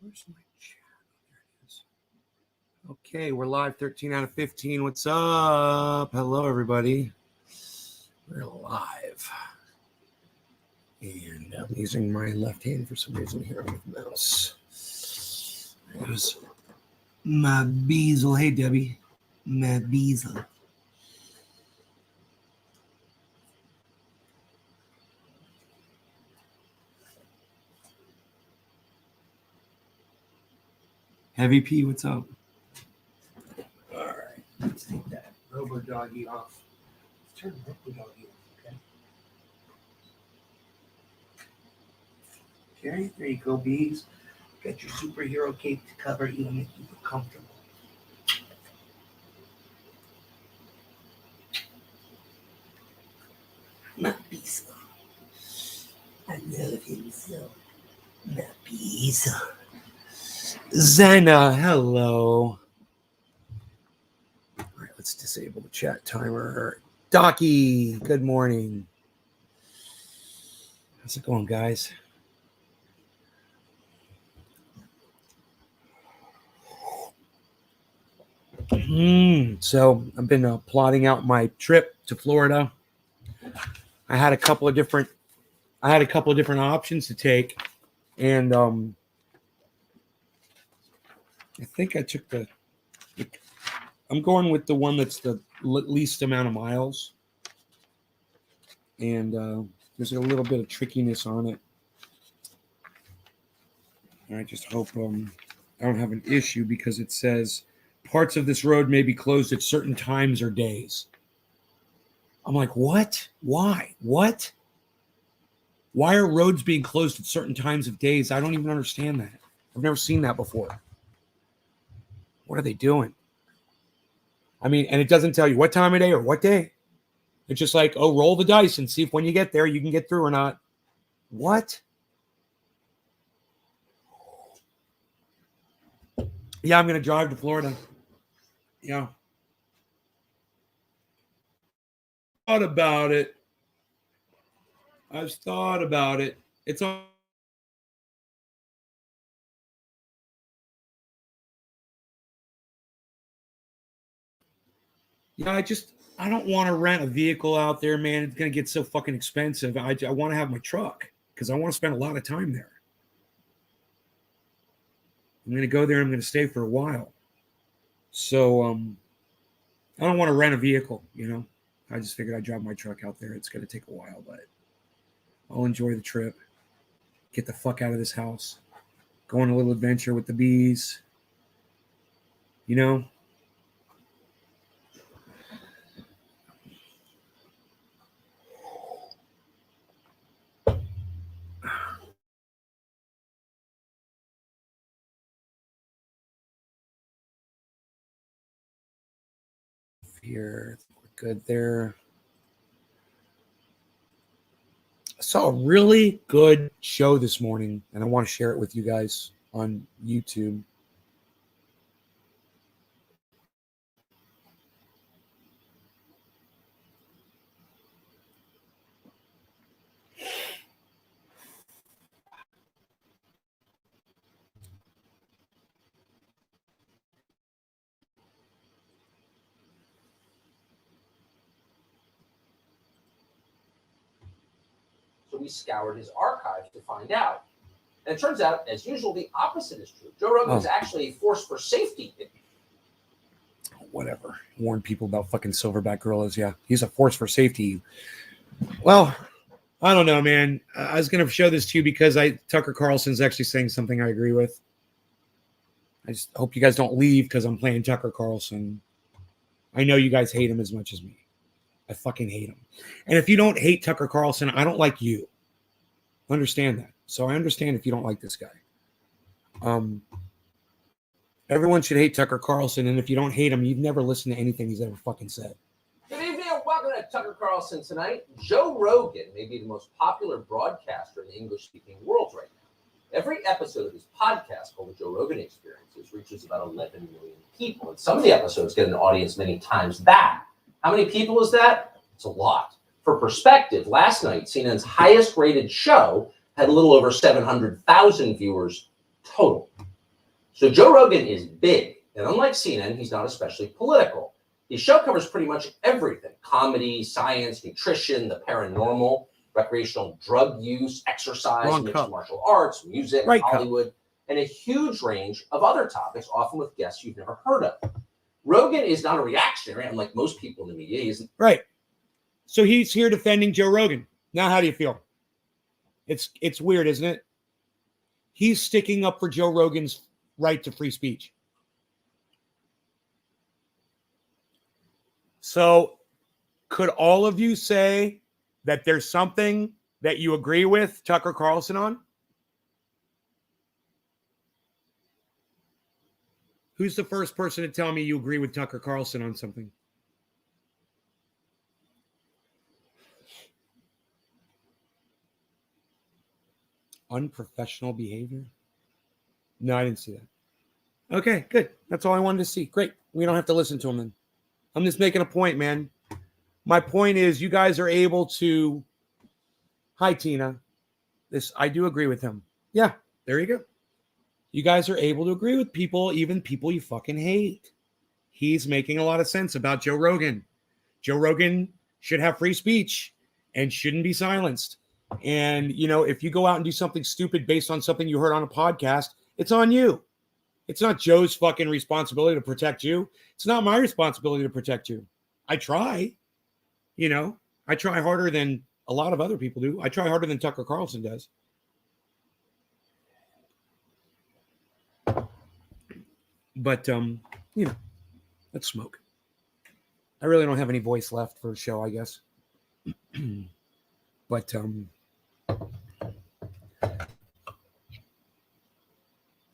Where's my chat? There it is. Okay, we're live 13 out of 15. What's up? Hello, everybody. We're live. And I'm using my left hand for some reason here with the mouse. There's my Beazle. Hey, Debbie. My Beazle. Heavy P, what's up? All right, let's take that Robo Doggy off. Let's turn Robo Doggy off, okay? Okay, there you go, Bees. Got your superhero cape to cover you and make you feel comfortable. My Bees. I love him so. My Bees. Zena, hello. All right, let's disable the chat timer. Docky, good morning. How's it going, guys? So I've been plotting out my trip to Florida. I had a couple of different options to take, and I think I took I'm going with the one that's the least amount of miles, and there's a little bit of trickiness on it. And I just hope I don't have an issue because it says parts of this road may be closed at certain times or days. I'm like, what? Why? What? Why are roads being closed at certain times of days? I don't even understand that. I've never seen that before. What are they doing? I mean, and it doesn't tell you what time of day or what day. It's just like, oh, roll the dice and see if when you get there, you can get through or not. What? Yeah, I'm going to drive to Florida. Yeah. Thought about it. I've thought about it. It's all. Yeah, I don't want to rent a vehicle out there, man. It's going to get so fucking expensive. I want to have my truck because I want to spend a lot of time there. I'm going to go there. I'm going to stay for a while. So I don't want to rent a vehicle, you know. I just figured I'd drive my truck out there. It's going to take a while, but I'll enjoy the trip. Get the fuck out of this house. Go on a little adventure with the bees. You know? Here, we're good there. I saw a really good show this morning, and I want to share it with you guys on YouTube. So we scoured his archives to find out. And it turns out, as usual, the opposite is true. Joe Rogan is actually a force for safety. Whatever. Warn people about fucking silverback gorillas. Yeah, he's a force for safety. Well, I don't know, man. I was going to show this to you because Tucker Carlson's actually saying something I agree with. I just hope you guys don't leave because I'm playing Tucker Carlson. I know you guys hate him as much as me. I fucking hate him. And if you don't hate Tucker Carlson, I don't like you. Understand that. So I understand if you don't like this guy. Everyone should hate Tucker Carlson, and if you don't hate him, you've never listened to anything he's ever fucking said. Good evening and welcome to Tucker Carlson tonight. Joe Rogan may be the most popular broadcaster in the English-speaking world right now. Every episode of his podcast called The Joe Rogan Experiences reaches about 11 million people, and some of the episodes get an audience many times that. How many people is that? It's a lot. For perspective, last night, CNN's highest-rated show had a little over 700,000 viewers total. So Joe Rogan is big, and unlike CNN, he's not especially political. His show covers pretty much everything: comedy, science, nutrition, the paranormal, recreational drug use, exercise, Wrong mixed cup. martial arts, music, Right cup. Hollywood, and a huge range of other topics, often with guests you've never heard of. Rogan is not a reactionary, unlike most people in the media. He's Right. So he's here defending Joe Rogan. Now, how do you feel? It's weird, isn't it? He's sticking up for Joe Rogan's right to free speech. So could all of you say that there's something that you agree with Tucker Carlson on? Who's the first person to tell me you agree with Tucker Carlson on something? Unprofessional behavior? No, I didn't see that. Okay, good. That's all I wanted to see. Great. We don't have to listen to him then. I'm just making a point, man. My point is you guys are able to... Hi, Tina. I do agree with him. Yeah, there you go. You guys are able to agree with people, even people you fucking hate. He's making a lot of sense about Joe Rogan. Joe Rogan should have free speech and shouldn't be silenced. And, if you go out and do something stupid based on something you heard on a podcast, it's on you. It's not Joe's fucking responsibility to protect you. It's not my responsibility to protect you. I try. I try harder than a lot of other people do. I try harder than Tucker Carlson does. But, let's smoke. I really don't have any voice left for a show, I guess. But,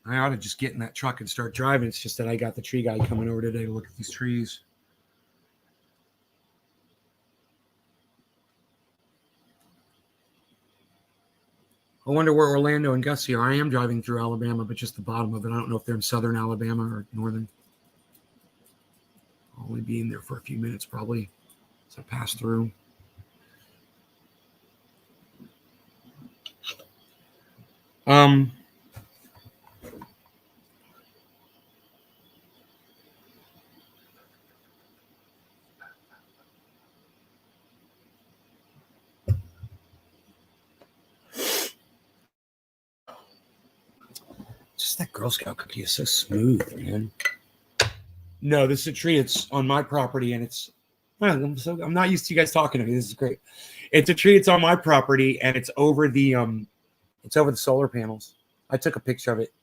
I ought to just get in that truck and start driving. It's just that I got the tree guy coming over today to look at these trees. I wonder where Orlando and Gussie are. I am driving through Alabama, but just the bottom of it. I don't know if they're in southern Alabama or northern. I'll only be in there for a few minutes probably as I pass through. Just that Girl Scout cookie is so smooth, man. No, this is a tree. It's on my property, and I'm not used to you guys talking to me. This is great. It's a tree. It's on my property, and it's over the solar panels. I took a picture of it.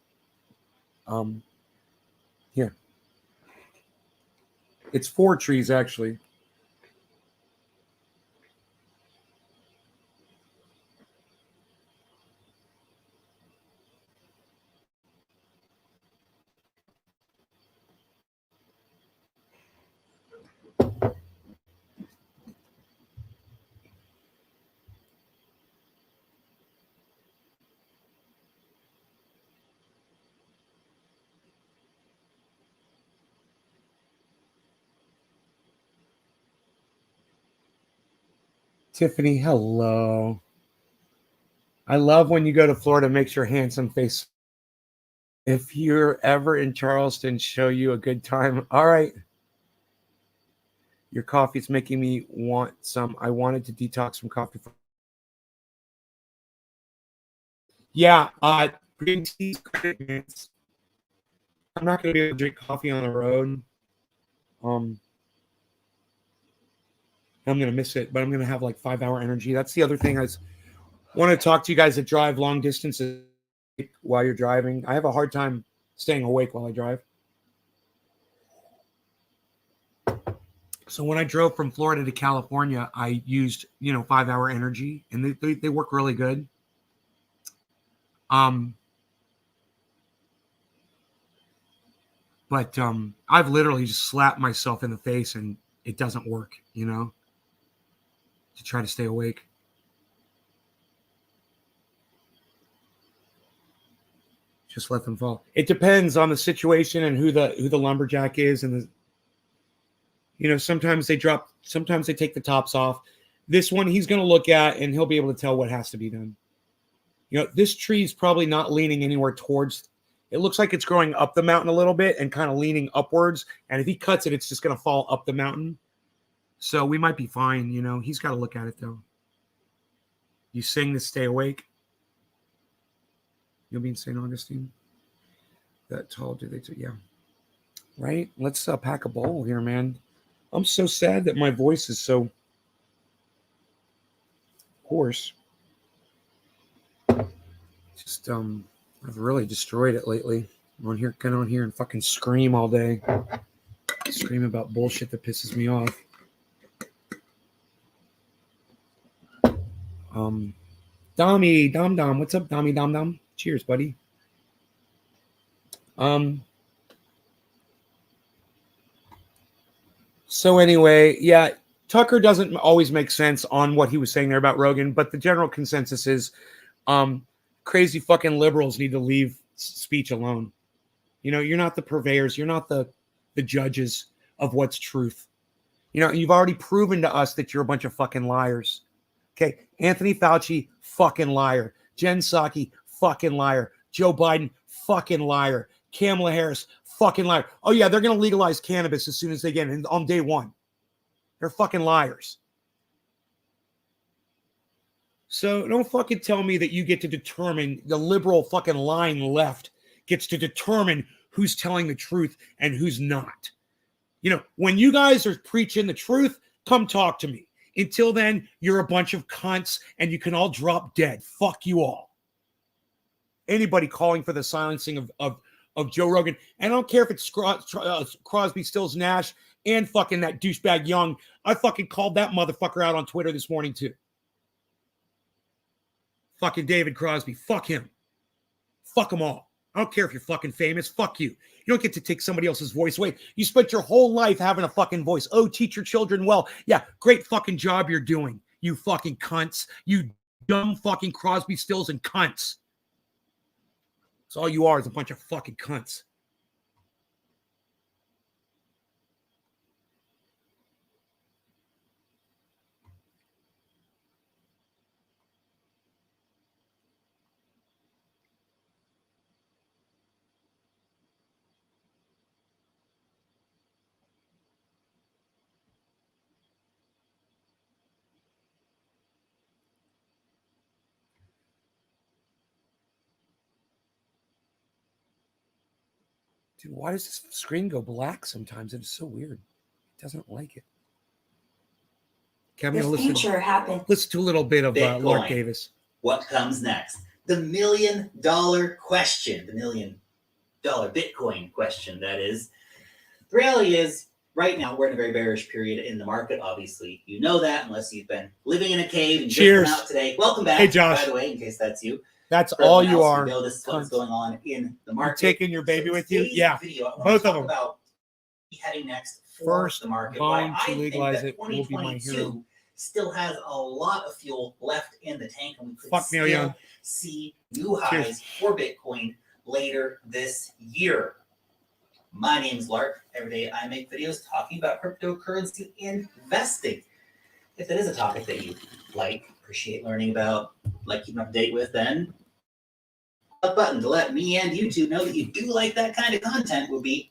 Here. It's 4 trees actually. Tiffany, hello. I love when you go to Florida, it makes your handsome face. If you're ever in Charleston, show you a good time. All right. Your coffee's making me want some. I wanted to detox from coffee. Yeah, green tea's great. I'm not going to be able to drink coffee on the road. I'm going to miss it, but I'm going to have like 5-hour energy. That's the other thing. I want to talk to you guys that drive long distances while you're driving. I have a hard time staying awake while I drive. So when I drove from Florida to California, I used, 5-hour energy, and they work really good. But I've literally just slapped myself in the face, and it doesn't work, to try to stay awake. Just let them fall. It depends on the situation and who the lumberjack is, and sometimes they take the tops off. This one he's going to look at, and he'll be able to tell what has to be done. This tree is probably not leaning anywhere towards It looks like it's growing up the mountain a little bit and kind of leaning upwards. And if he cuts it, it's just going to fall up the mountain. So we might be fine. You know, he's got to look at it though. You sing to stay awake. You'll be in St. Augustine. That tall, do they? Yeah. Right? Let's pack a bowl here, man. I'm so sad that my voice is so hoarse. Just I've really destroyed it lately. I'm on here, kind of on here and fucking scream all day. Scream about bullshit that pisses me off. Dommy, Dom, what's up, Dommy, Dom? Cheers, buddy. So anyway, yeah, Tucker doesn't always make sense on what he was saying there about Rogan, but the general consensus is crazy fucking liberals need to leave speech alone. You know, you're not the purveyors, you're not the judges of what's truth. You know, you've already proven to us that you're a bunch of fucking liars. Okay, Anthony Fauci, fucking liar. Jen Psaki, fucking liar. Joe Biden, fucking liar. Kamala Harris, fucking liar. Oh yeah, they're going to legalize cannabis as soon as they get in on day one. They're fucking liars. So don't fucking tell me that you get to determine, the liberal fucking lying left gets to determine who's telling the truth and who's not. You know, when you guys are preaching the truth, come talk to me. Until then, you're a bunch of cunts and you can all drop dead. Fuck you all. Anybody calling for the silencing of Joe Rogan, and I don't care if it's Crosby, Stills, Nash, and fucking that douchebag Young. I fucking called that motherfucker out on Twitter this morning too. Fucking David Crosby. Fuck him. Fuck them all. I don't care if you're fucking famous. Fuck you. You don't get to take somebody else's voice away. You spent your whole life having a fucking voice. Oh, teach your children well. Yeah, great fucking job you're doing, you fucking cunts. You dumb fucking Crosby, Stills, and cunts. That's all you are, is a bunch of fucking cunts. Dude, why does this screen go black sometimes? It is so weird. It doesn't like it. Okay, I'm going to listen to a little bit of Lark Davis. What comes next? The $1 million question. The $1 million Bitcoin question, that is. The reality is, right now, we're in a very bearish period in the market. Obviously, you know that, unless you've been living in a cave and just come out today. Welcome back, hey, Josh. By the way, in case that's you. That's all you are. You know this is what's going on in the market. You're taking your baby with you? Yeah. Video, both of them. About heading next first the market. bond to legalize it will be my hero. Still has a lot of fuel left in the tank, and we could still see new highs for Bitcoin later this year. My name's Lark. Every day I make videos talking about cryptocurrency investing. If that is a topic that you like, appreciate learning about, like keeping up to date with, then a button to let me and YouTube know that you do like that kind of content would be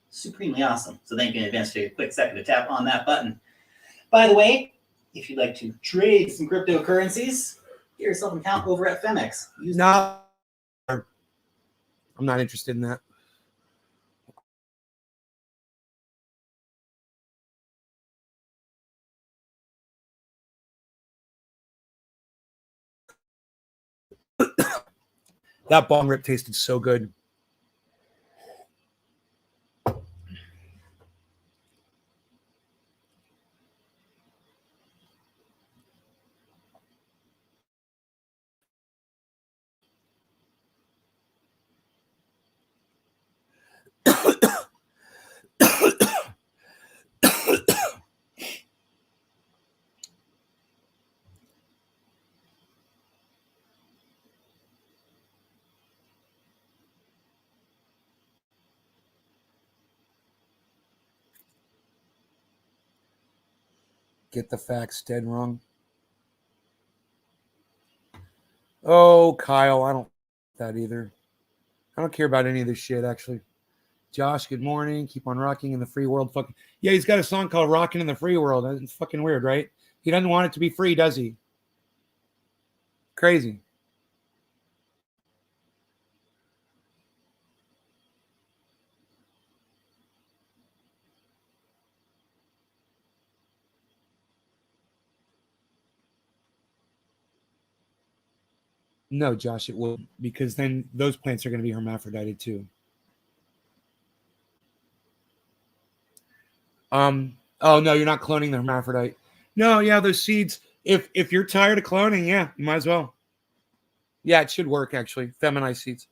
supremely awesome. So thank you in advance. Take a quick second to tap on that button. By the way, if you'd like to trade some cryptocurrencies, get yourself an account over at Femex. I'm not interested in that. That bong rip tasted so good. Get the facts dead wrong. Oh, Kyle, I don't that either. I don't care about any of this shit, actually. Josh, good morning. Keep on rocking in the free world. Fucking yeah, he's got a song called "Rocking in the Free World." It's fucking weird, right? He doesn't want it to be free, does he? Crazy. No, Josh, it will, because then those plants are going to be hermaphrodited too. Oh no, you're not cloning the hermaphrodite. No, yeah, those seeds. If you're tired of cloning, yeah, you might as well. Yeah, it should work actually. Feminized seeds.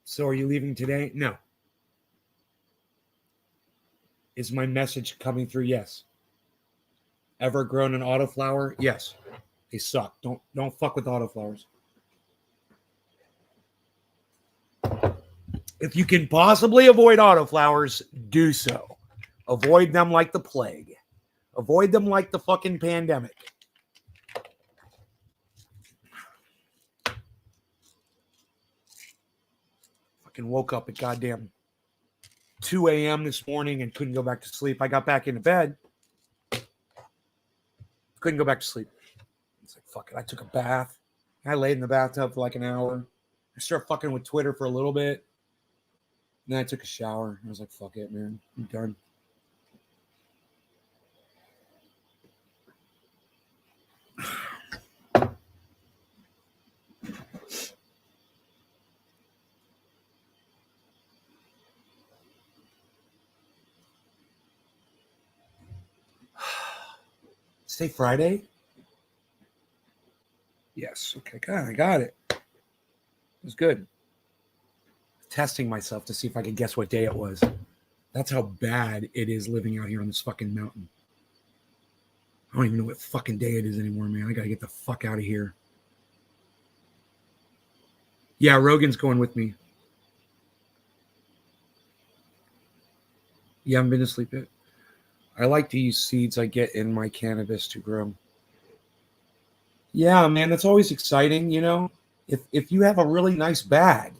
So are you leaving today? No. Is my message coming through? Yes. Ever grown an autoflower? Yes. They suck. Don't fuck with autoflowers. If you can possibly avoid autoflowers, do so. Avoid them like the plague. Avoid them like the fucking pandemic. Fucking woke up at goddamn 2 a.m. this morning and couldn't go back to sleep. I got back into bed. Couldn't go back to sleep. It's like, fuck it. I took a bath. I laid in the bathtub for like an hour. I started fucking with Twitter for a little bit. And then I took a shower. I was like, fuck it, man. I'm done. Say Friday? Yes. Okay, good. I got it. It was good. Testing myself to see if I could guess what day it was. That's how bad it is living out here on this fucking mountain. I don't even know what fucking day it is anymore, man. I gotta get the fuck out of here. Yeah, Rogan's going with me. You haven't been to sleep yet? I like to use seeds I get in my cannabis to grow. Yeah, man, that's always exciting, you know? If you have a really nice bag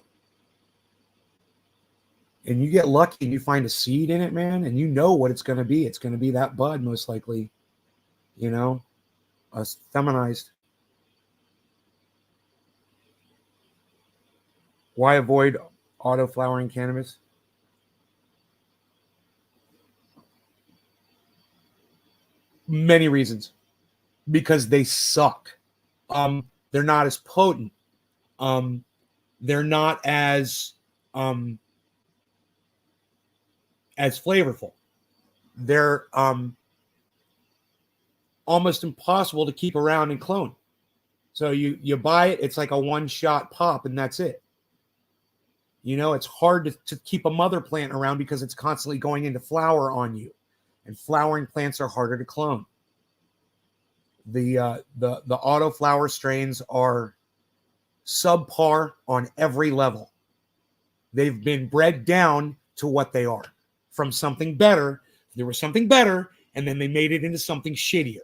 and you get lucky and you find a seed in it, man, and you know what it's going to be. It's going to be that bud, most likely, you know, feminized. Why avoid auto-flowering cannabis? Many reasons. Because they suck. They're not as potent. They're not as flavorful. They're almost impossible to keep around and clone. So you buy it, it's like a one-shot pop, and that's it. You know, it's hard to keep a mother plant around because it's constantly going into flower on you. And flowering plants are harder to clone. The auto flower strains are subpar on every level. They've been bred down to what they are from something better. There was something better, and then they made it into something shittier.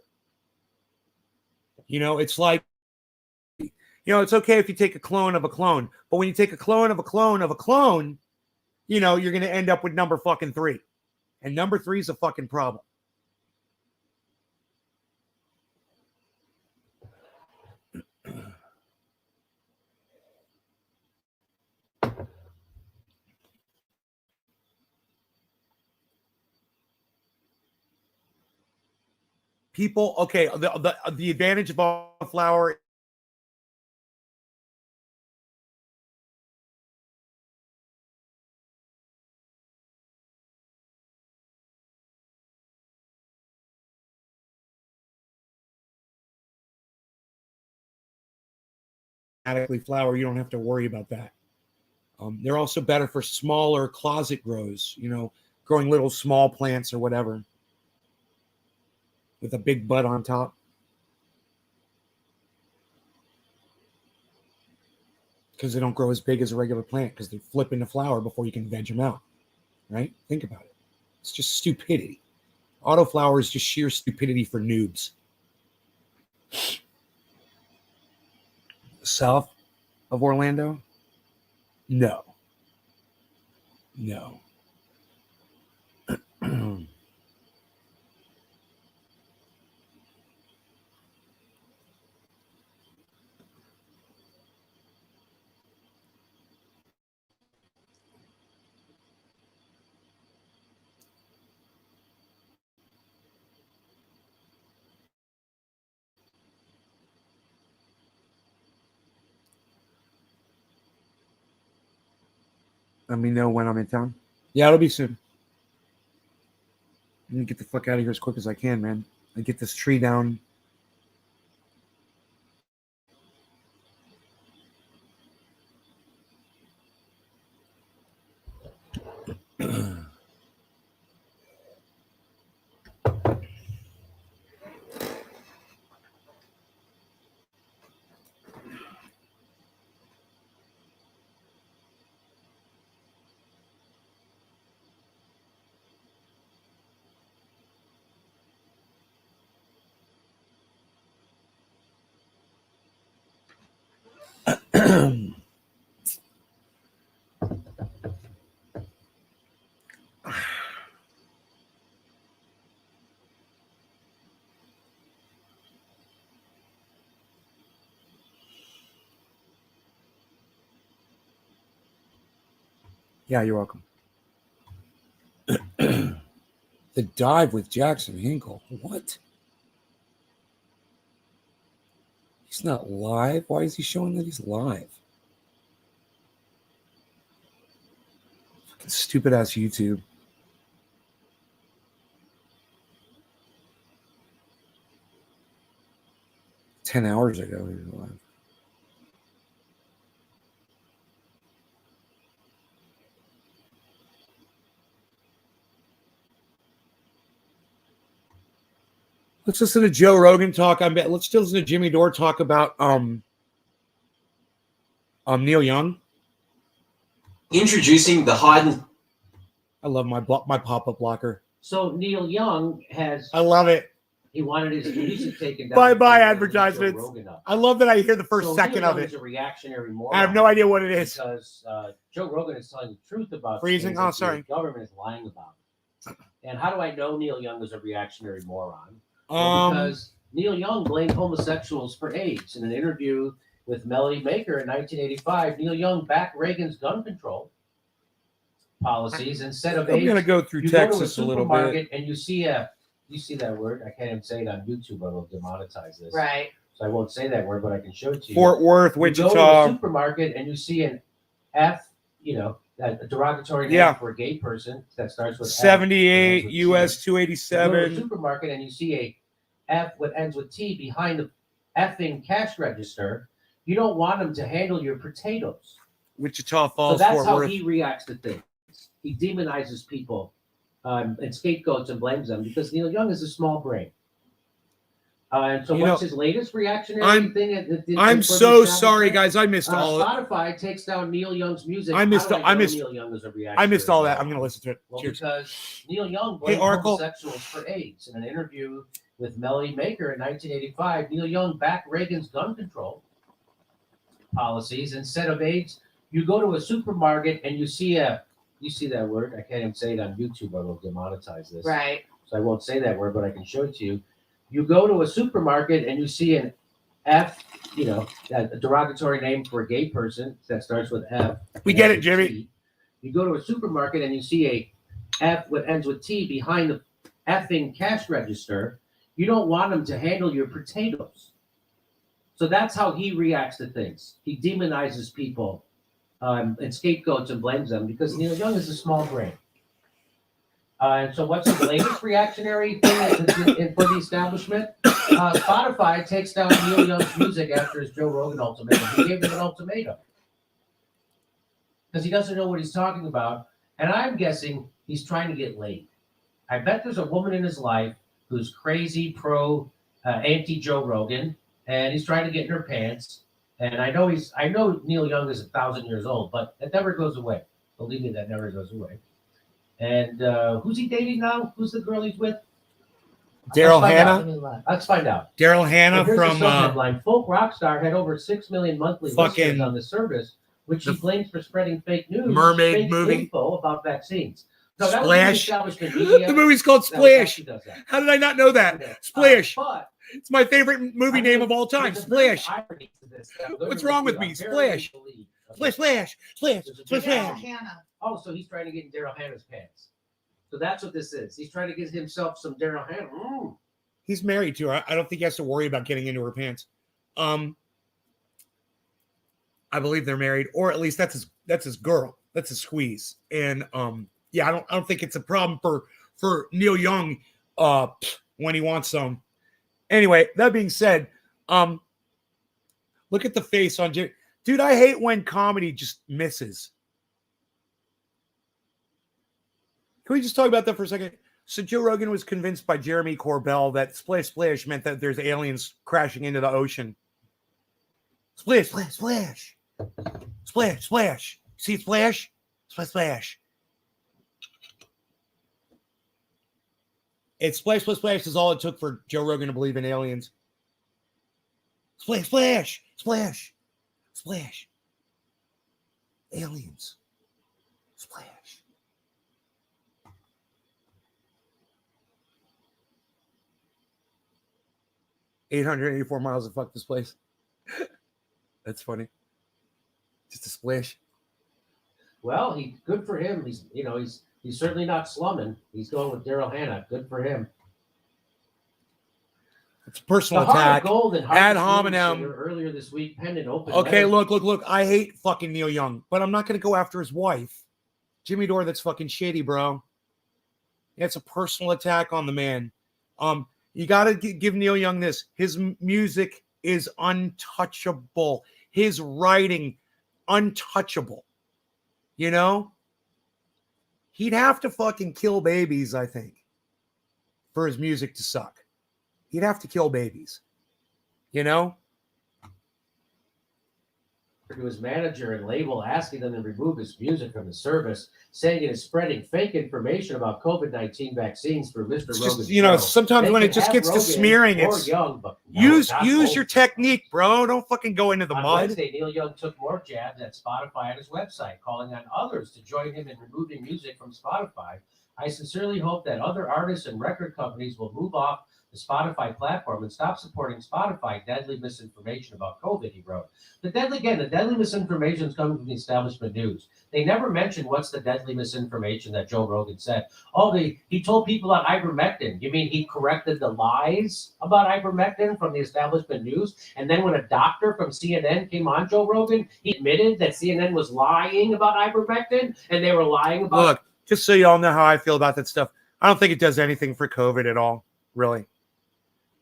You know, it's like, you know, it's okay if you take a clone of a clone, but when you take a clone of a clone of a clone, you know, you're going to end up with number fucking 3. And number 3 is a fucking problem. People, okay, the advantage of autoflower automatically flower, you don't have to worry about that. They're also better for smaller closet grows, growing little small plants or whatever with a big bud on top. Because they don't grow as big as a regular plant because they flip into flower before you can veg them out, right? Think about it. It's just stupidity. Autoflower is just sheer stupidity for noobs. South of Orlando? No. No. Let me know when I'm in town. Yeah, it'll be soon. Let me get the fuck out of here as quick as I can, man. I get this tree down. Yeah, you're welcome. The dive with Jackson Hinkle. What? He's not live? Why is he showing that he's live? Fucking stupid ass YouTube. $10 hours ago he was live. Let's listen to Joe Rogan talk. Let's still listen to Jimmy Dore talk about Neil Young. Introducing the Hyden. I love my pop-up blocker. So Neil Young has. I love it. He wanted his music taken down. Bye-bye advertisements. I love that I hear the first second Neil of Young it. is a reactionary moron. I have no idea what it is. Because Joe Rogan is telling the truth about Freezing. things Oh, that sorry. the government is lying about. And how do I know Neil Young is a reactionary moron? Well, because Neil Young blamed homosexuals for AIDS. In an interview with Melody Maker in 1985, Neil Young backed Reagan's gun control policies instead of AIDS. I'm gonna go through you Texas go to a little supermarket bit. and you see that word. I can't even say it on YouTube, or it'll demonetize this. Right. So I won't say that word, but I can show it to you. Fort Worth, You go to a Wichita. supermarket and you see an F, a derogatory name Yeah. for a gay person that starts with F, 78 ends with US T. You go to a 287. supermarket and you see a F what ends with T behind the effing cash register. You don't want them to handle your potatoes. Wichita So Falls, that's Fort how Worth. he reacts to things. He demonizes people and scapegoats and blames them because Neil Young is a small brain. And so what's his latest reactionary thing? I'm so sorry, guys. I missed all of it. Spotify takes down Neil Young's music. I missed How do I missed Neil Young is a reactionary. I missed all that. I'm gonna listen to it. Well, Cheers. because Neil Young blamed Oracle. homosexuals for AIDS. In an interview with Melody Maker in 1985, Neil Young backed Reagan's gun control policies instead of AIDS. You go to a supermarket and you see that word. I can't even say it on YouTube, or it'll demonetize this. Right. So I won't say that word, but I can show it to you. You go to a supermarket and you see an F, a derogatory name for a gay person that starts with F. We get it, Jimmy. T. You go to a supermarket and you see a F what ends with T behind the effing cash register. You don't want him to handle your potatoes. So that's how he reacts to things. He demonizes people and scapegoats and blames them because Neil Young is a small brain. And so what's the latest reactionary thing for the establishment? Spotify takes down Neil Young's music after his Joe Rogan ultimatum. He gave him an ultimatum because he doesn't know what he's talking about. And I'm guessing he's trying to get laid. I bet there's a woman in his life who's crazy anti Joe Rogan, and he's trying to get in her pants. And I know Neil Young is 1,000 years old, but that never goes away. Believe me, that never goes away. And who's he dating now? Who's the girl he's with? Daryl Hannah. Let's find out. Daryl Hannah Here's from the headline. Folk rock star had over 6 million monthly listeners on the service, which he blames for spreading fake news, Mermaid fake movie info about vaccines. No, that Splash. Was the media. The movie's called Splash. That does that. How did I not know that? Okay. Splash. But It's my favorite movie name of all time. there's a very Splash. irony to this that I'm What's gonna wrong with reveal. me? I barely Splash. believe. Splash, splash, splash, There's a splash, big splash. Hannah. Oh, so he's trying to get in Daryl Hannah's pants. So that's what this is. He's trying to get himself some Daryl Hannah. He's married to her. I don't think he has to worry about getting into her pants. I believe they're married, or at least that's his girl. That's his squeeze. And yeah, I don't think it's a problem for Neil Young when he wants some. Anyway, that being said, look at the face on Jim. Dude, I hate when comedy just misses. Can we just talk about that for a second? So Joe Rogan was convinced by Jeremy Corbell that splash, splash meant that there's aliens crashing into the ocean. Splash, splash, splash. Splash, splash. See splash? Splash, splash. It's splash, splash, splash is all it took for Joe Rogan to believe in aliens. Splash, splash, splash, splash. Aliens. Splash. $884 miles to fuck this place. That's funny. Just a splash. Well, good for him. He's certainly not slumming. He's going with Daryl Hannah. Good for him. It's a personal The Heart attack. of Gold and Ad Harvest Moon hominem. singer earlier this week penned an open Okay, letter. look. I hate fucking Neil Young, but I'm not going to go after his wife. Jimmy Dore, that's fucking shady, bro. Yeah, it's a personal attack on the man. You got to give Neil Young this. His music is untouchable. His writing, untouchable. You know? He'd have to fucking kill babies, I think, for his music to suck. He'd have to kill babies. You know? To his manager and label, asking them to remove his music from the service, saying it is spreading fake information about COVID-19 vaccines through Mr. It's Rogan's just, you know, show. sometimes They when it can just have gets to Rogan smearing, or it's Young, but no, use not your both. technique, bro. Don't fucking go into the On mud. Wednesday, Neil Young took more jabs at Spotify at his website, calling on others to join him in removing music from Spotify. I sincerely hope that other artists and record companies will move off the Spotify platform and stop supporting Spotify deadly misinformation about COVID, he wrote. The deadly misinformation is coming from the establishment news. They never mention what's the deadly misinformation that Joe Rogan said. Oh, he told people about ivermectin. You mean he corrected the lies about ivermectin from the establishment news? And then when a doctor from CNN came on Joe Rogan, he admitted that CNN was lying about ivermectin and they were lying about... Look, just so y'all know how I feel about that stuff, I don't think it does anything for COVID at all, really.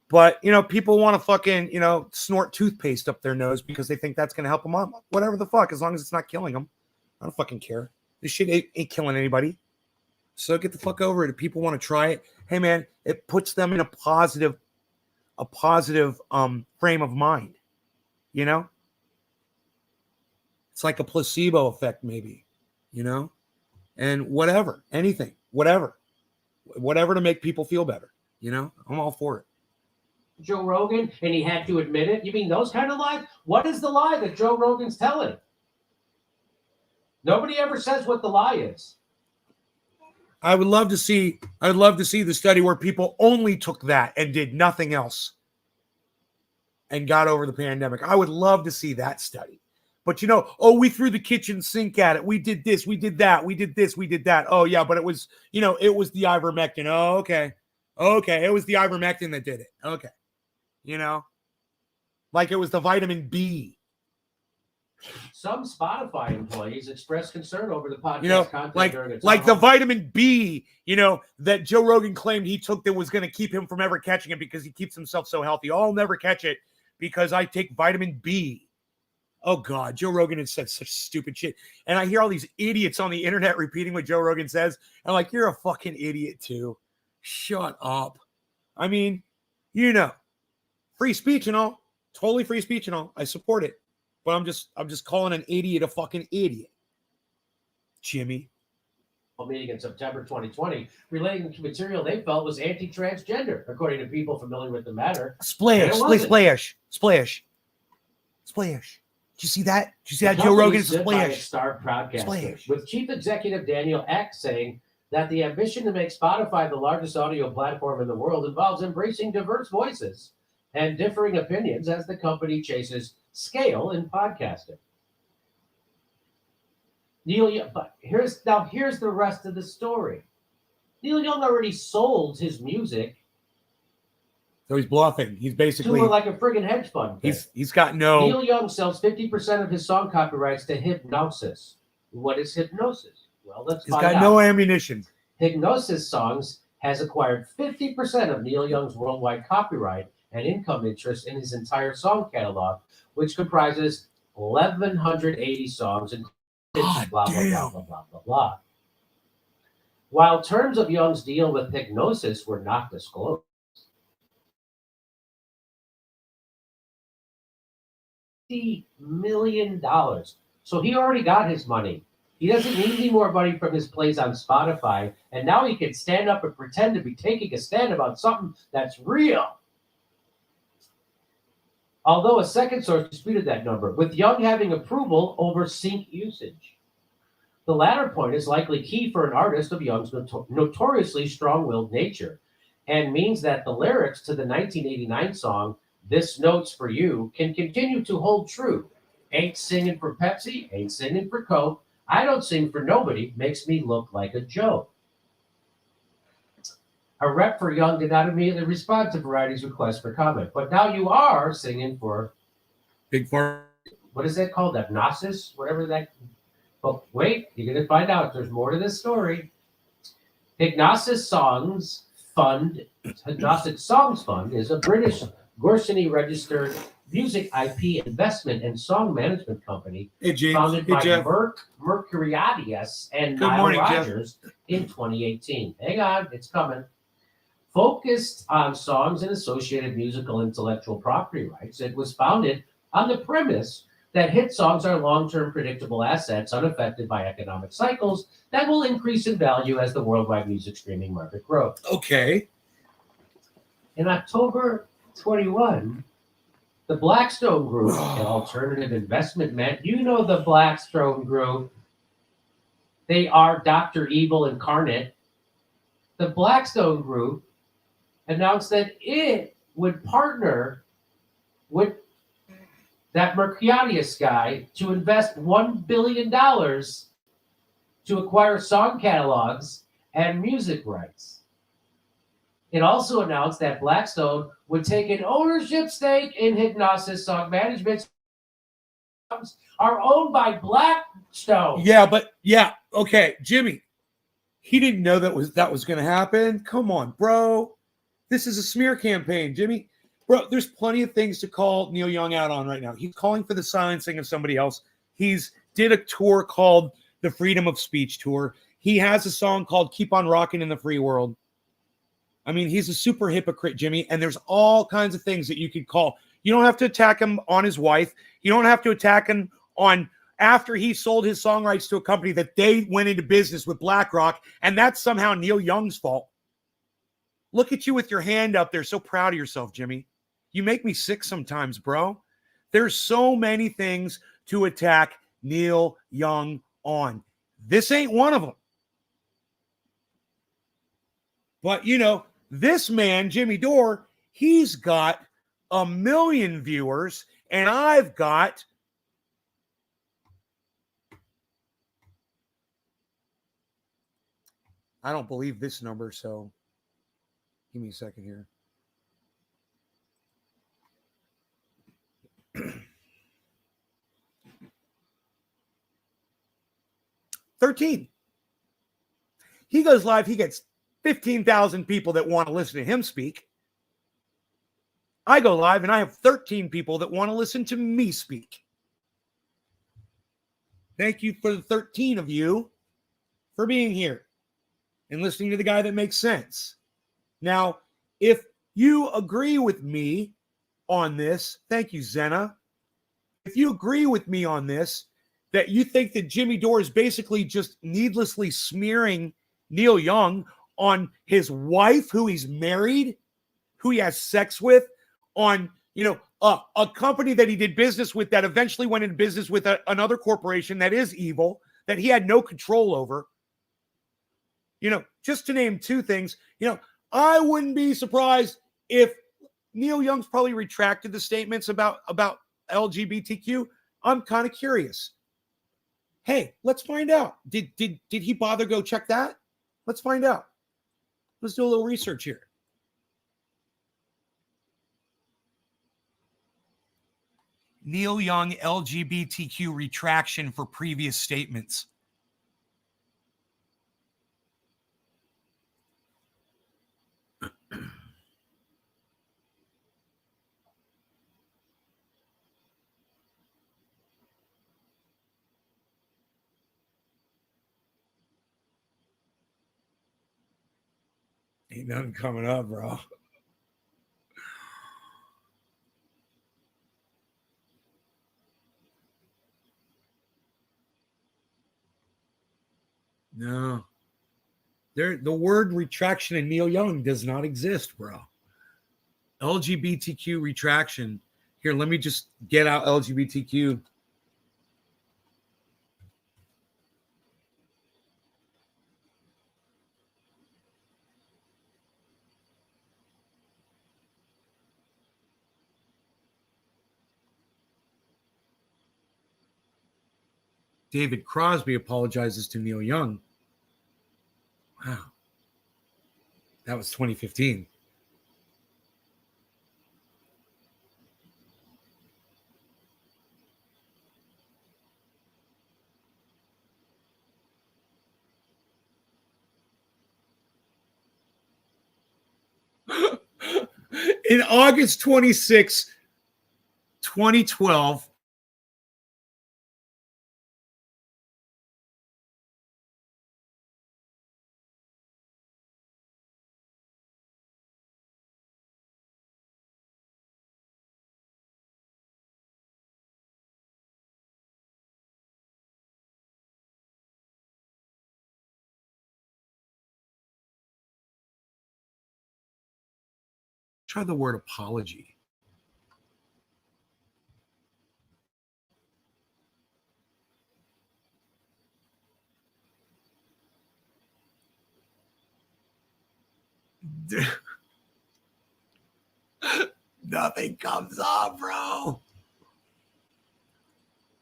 But, you know, people want to fucking, you know, snort toothpaste up their nose because they think that's going to help them out. Whatever the fuck, as long as it's not killing them. I don't fucking care. This shit ain't killing anybody. So get the fuck over it. If people want to try it, hey, man, it puts them in a positive frame of mind. You know? It's like a placebo effect, maybe. You know? And whatever, anything, whatever to make people feel better. You know? I'm all for it. Joe Rogan, and he had to admit it. You mean those kind of lies? What is the lie that Joe Rogan's telling? Nobody ever says what the lie is. I'd love to see the study where people only took that and did nothing else and got over the pandemic. I would love to see that study. But, you know, oh, we threw the kitchen sink at it. We did this, we did that, we did this, we did that. Oh, yeah, but it was, you know, it was the ivermectin. Oh, okay. Okay, it was the ivermectin that did it. Okay. You know, like it was the vitamin B. Some Spotify employees expressed concern over the podcast You know, content during its like the own- vitamin B, that Joe Rogan claimed he took that was going to keep him from ever catching it because he keeps himself so healthy. Oh, I'll never catch it because I take vitamin B. Oh, God, Joe Rogan has said such stupid shit. And I hear all these idiots on the internet repeating what Joe Rogan says. I'm like, you're a fucking idiot, too. Shut up. I mean, free speech and all. Totally free speech and all. I support it. But I'm just calling an idiot a fucking idiot. Jimmy. meeting in September 2020 relating to material they felt was anti-transgender, according to people familiar with the matter. Splash. Did you see that? Did you see that? Joe Rogan's splash. Star broadcaster, Splash. with Chief Executive Daniel Ek saying that the ambition to make Spotify the largest audio platform in the world involves embracing diverse voices and differing opinions as the company chases scale in podcasting. But here's the rest of the story. Neil Young already sold his music So he's bluffing. He's basically to like a friggin' hedge fund. he's got no. Neil Young sells 50% of his song copyrights to Hypnosis. What is Hypnosis? Well, let's He's find got out. no ammunition. Hypnosis Songs has acquired 50% of Neil Young's worldwide copyright and income interest in his entire song catalog, which comprises 1,180 songs and God blah, blah, damn. blah, blah, blah, blah, blah. While terms of Young's deal with Hypnosis were not disclosed, $50 million. So he already got his money. He doesn't need any more money from his plays on Spotify. And now he can stand up and pretend to be taking a stand about something that's real. Although a second source disputed that number, with Young having approval over sync usage. The latter point is likely key for an artist of Young's notoriously strong-willed nature, and means that the lyrics to the 1989 song, This Note's For You, can continue to hold true. Ain't singing for Pepsi, ain't singing for Coke, I don't sing for nobody, makes me look like a joke. A rep for Young did not immediately respond to Variety's request for comment, but now you are singing for, Big far. what is that called? Hypnosis? Whatever that. But wait, you're going to find out. There's more to this story. Hypnosis Songs Fund is a British Gorseny registered music IP investment and song management company Hey James. founded Hey by Jeff. Mercuriadis and Good Nile morning, Jeff. Rodgers in 2018. Hang on, it's coming. Focused on songs and associated musical intellectual property rights, it was founded on the premise that hit songs are long-term predictable assets unaffected by economic cycles that will increase in value as the worldwide music streaming market grows. Okay. In October 21, the Blackstone Group, an alternative investment man, you know the Blackstone Group. They are Dr. Evil incarnate. The Blackstone Group announced that it would partner with that Mercuriadis guy to invest $1 billion to acquire song catalogs and music rights. It also announced that Blackstone would take an ownership stake in Hypnosis Song Management. Songs are owned by Blackstone. Yeah. Okay, Jimmy. He didn't know that was going to happen. Come on, bro. This is a smear campaign, Jimmy. Bro, there's plenty of things to call Neil Young out on right now. He's calling for the silencing of somebody else. He's did a tour called the Freedom of Speech Tour. He has a song called Keep on Rocking in the Free World. I mean, he's a super hypocrite, Jimmy, and there's all kinds of things that you could call. You don't have to attack him on his wife. You don't have to attack him on after he sold his song rights to a company that they went into business with BlackRock, and that's somehow Neil Young's fault. Look at you with your hand up there, so proud of yourself, Jimmy. You make me sick sometimes, bro. There's so many things to attack Neil Young on. This ain't one of them. But, this man, Jimmy Dore, he's got 1 million viewers, and I've got I don't believe this number, so Give me a second here. $13. He goes live. He gets 15,000 people that want to listen to him speak. I go live and I have 13 people that want to listen to me speak. Thank you for the 13 of you for being here and listening to the guy that makes sense. Now, if you agree with me on this, thank you, Zena. If you agree with me on this, that you think that Jimmy Dore is basically just needlessly smearing Neil Young on his wife, who he's married, who he has sex with, on, a company that he did business with that eventually went into business with another corporation that is evil, that he had no control over. Just to name two things, I wouldn't be surprised if Neil Young's probably retracted the statements about LGBTQ. I'm kind of curious. Hey, let's find out. Did he bother go check that? Let's find out. Let's do a little research here. Neil Young LGBTQ retraction for previous statements. Ain't nothing coming up, bro. No. The word retraction in Neil Young does not exist, bro. LGBTQ retraction. Here, let me just get out LGBTQ. David Crosby apologizes to Neil Young. Wow. That was 2015. In August 26, 2012, try the word apology. Nothing comes up, bro.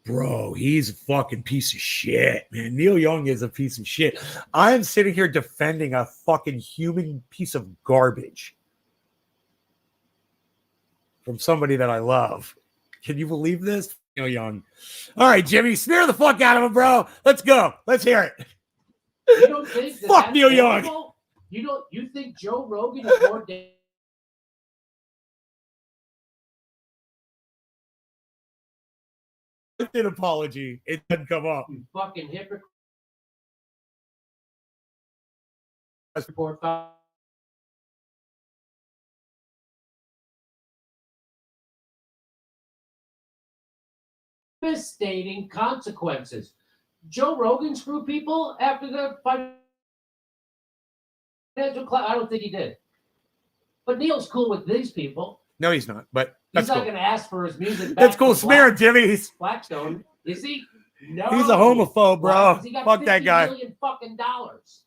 Bro, he's a fucking piece of shit, man. Neil Young is a piece of shit. I am sitting here defending a fucking human piece of garbage from somebody that I love. Can you believe this? Neil Young. All right, Jimmy, smear the fuck out of him, bro. Let's go. Let's hear it. You don't think Fuck Neil Young. You think Joe Rogan is more An apology. It didn't come up. you fucking hypocrite? Devastating consequences. Joe Rogan screwed people after the financial class. I don't think he did. But Neil's cool with these people. No, he's not. But He's that's not cool. going to ask for his music back. That's cool. Smear him, Jimmy. Blackstone. Is he? No. He's a homophobe, bro. He got Fuck that guy. $50 million fucking dollars.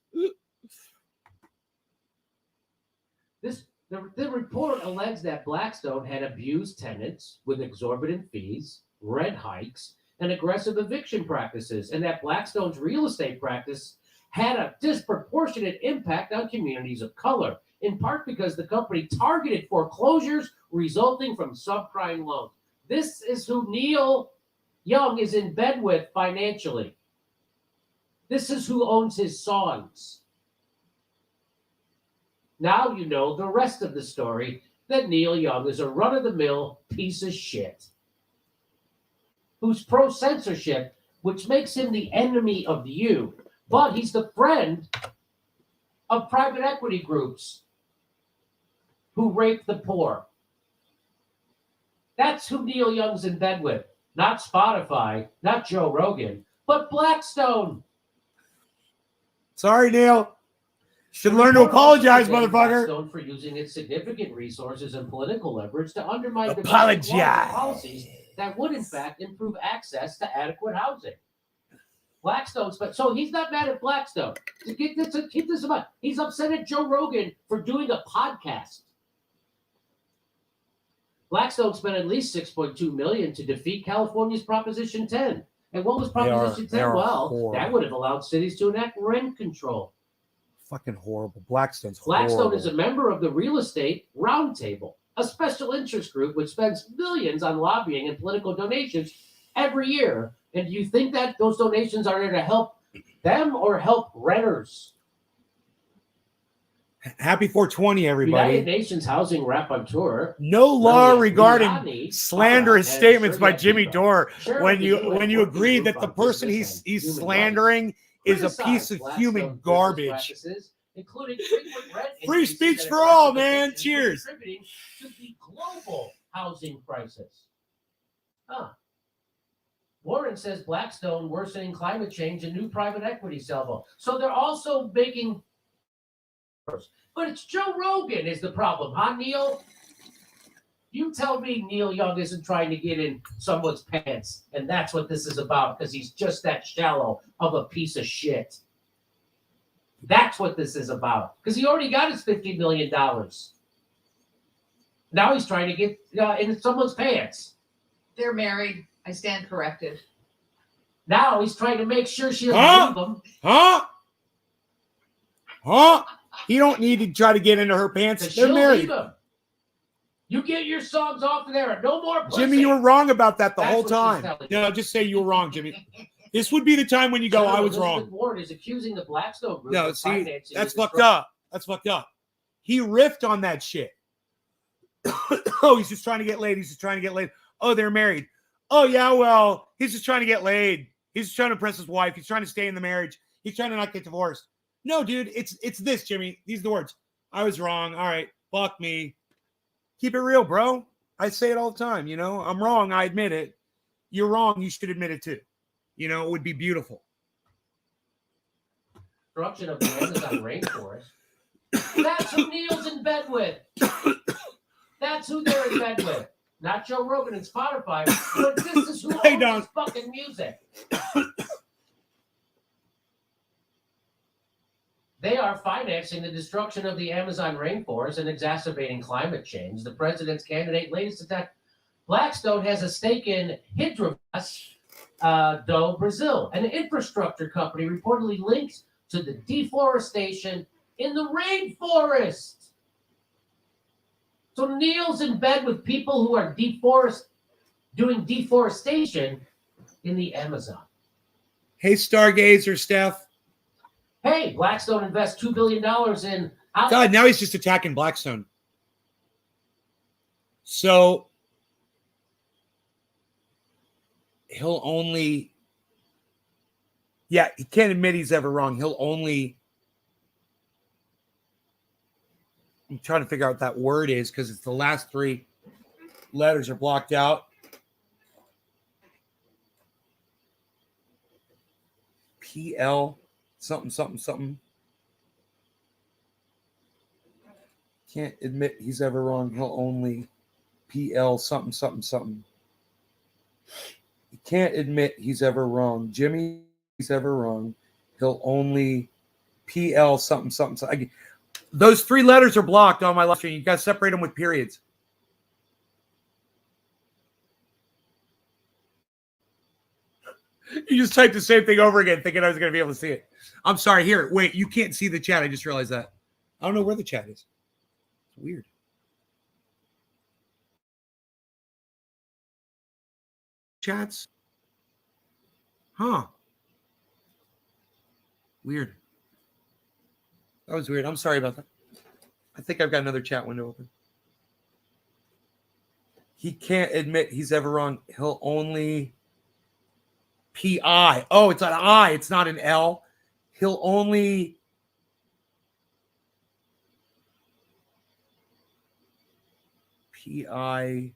The report alleged that Blackstone had abused tenants with exorbitant fees, rent hikes, and aggressive eviction practices, and that Blackstone's real estate practice had a disproportionate impact on communities of color, in part because the company targeted foreclosures resulting from subprime loans. This is who Neil Young is in bed with financially. This is who owns his songs. Now you know the rest of the story, that Neil Young is a run-of-the-mill piece of shit who's pro-censorship, which makes him the enemy of you. But he's the friend of private equity groups who rape the poor. That's who Neil Young's in bed with. Not Spotify, not Joe Rogan, but Blackstone. Sorry, Neil. Should learn to apologize, Blackstone motherfucker. for using its significant resources and political leverage to undermine Apologize. domestic policies that would, in fact, improve access to adequate housing. Blackstone's, but so he's not mad at Blackstone. To keep this in mind, he's upset at Joe Rogan for doing a podcast. Blackstone spent at least $6.2 million to defeat California's Proposition 10. And what was Proposition 10? Well, horrible. that would have allowed cities to enact rent control. Fucking horrible. Blackstone Blackstone is a member of the Real Estate Roundtable, a special interest group which spends millions on lobbying and political donations every year. And do you think that those donations are there to help them or help renters? Happy 420, everybody. United Nations Housing Rapporteur. No law Lilia regarding Giuliani, slanderous and statements by Sergey Jimmy Kiva. Dore Share when with you the when UN you Working agree Group that the on person Business he's and Human slandering is a Criticized piece of Blackstone's human business garbage. practices, including frequent rent Free increases speech and for all, aggressive man. evictions Cheers. contributing to the global housing crisis. Warren says Blackstone worsening climate change and new private equity salvo. So they're also making. But it's Joe Rogan is the problem, huh, Neil? You tell me Neil Young isn't trying to get in someone's pants, and that's what this is about, because he's just that shallow of a piece of shit. That's what this is about, because he already got his $50 million. Now he's trying to get in someone's pants. They're married. I stand corrected. Now he's trying to make sure she doesn't Huh? leave him. Huh? He don't need to try to get into her pants. Because They're she'll married. leave him. You get your songs off of there. No more pussy. Jimmy, you were wrong about that the That's whole what she's time. telling No, just say you were wrong, Jimmy. This would be the time when you go, I was Elizabeth wrong. Warren is accusing the Blackstone group No, of see, financing that's the fucked destruction- up. That's fucked up. He riffed on that shit. Oh, he's just trying to get laid. He's just trying to get laid. Oh, they're married. Oh, yeah, well, he's just trying to get laid. He's just trying to impress his wife. He's trying to stay in the marriage. He's trying to not get divorced. No, dude, it's this, Jimmy. These are the words. I was wrong. All right, fuck me. Keep it real, bro. I say it all the time, you know. I'm wrong. I admit it. You're wrong. You should admit it too. You know, it would be beautiful. Destruction of the Amazon rainforest. That's who Neil's in bed with. That's who they're in bed with. Not Joe Rogan and Spotify, but this is who Hey, owns Don. this fucking music. They are financing the destruction of the Amazon rainforest and exacerbating climate change. The president's candidate latest attack. Blackstone has a stake in Hidrovas do Brazil, an infrastructure company reportedly linked to the deforestation in the rainforest. So Neil's in bed with people who are doing deforestation in the Amazon. Hey, Stargazer, Steph. Hey, Blackstone invests $2 billion in. God, now he's just attacking Blackstone. So he'll only, yeah, he can't admit he's ever wrong. He'll only, I'm trying to figure out what that word is because it's the last three letters are blocked out. PL something, something, something. Can't admit he's ever wrong. He'll only PL something, something, something. He can't admit he's ever wrong. Jimmy, he's ever wrong. He'll only PL something, something, something. Those three letters are blocked on my live stream. You got to separate them with periods. You just typed the same thing over again, thinking I was going to be able to see it. I'm sorry. Here, wait. You can't see the chat. I just realized that. I don't know where the chat is. It's weird. Chats. Huh. Weird. That was weird. I'm sorry about that. I think I've got another chat window open. He can't admit he's ever wrong. He'll only PI. Oh, it's an I. It's not an L. He'll only PI.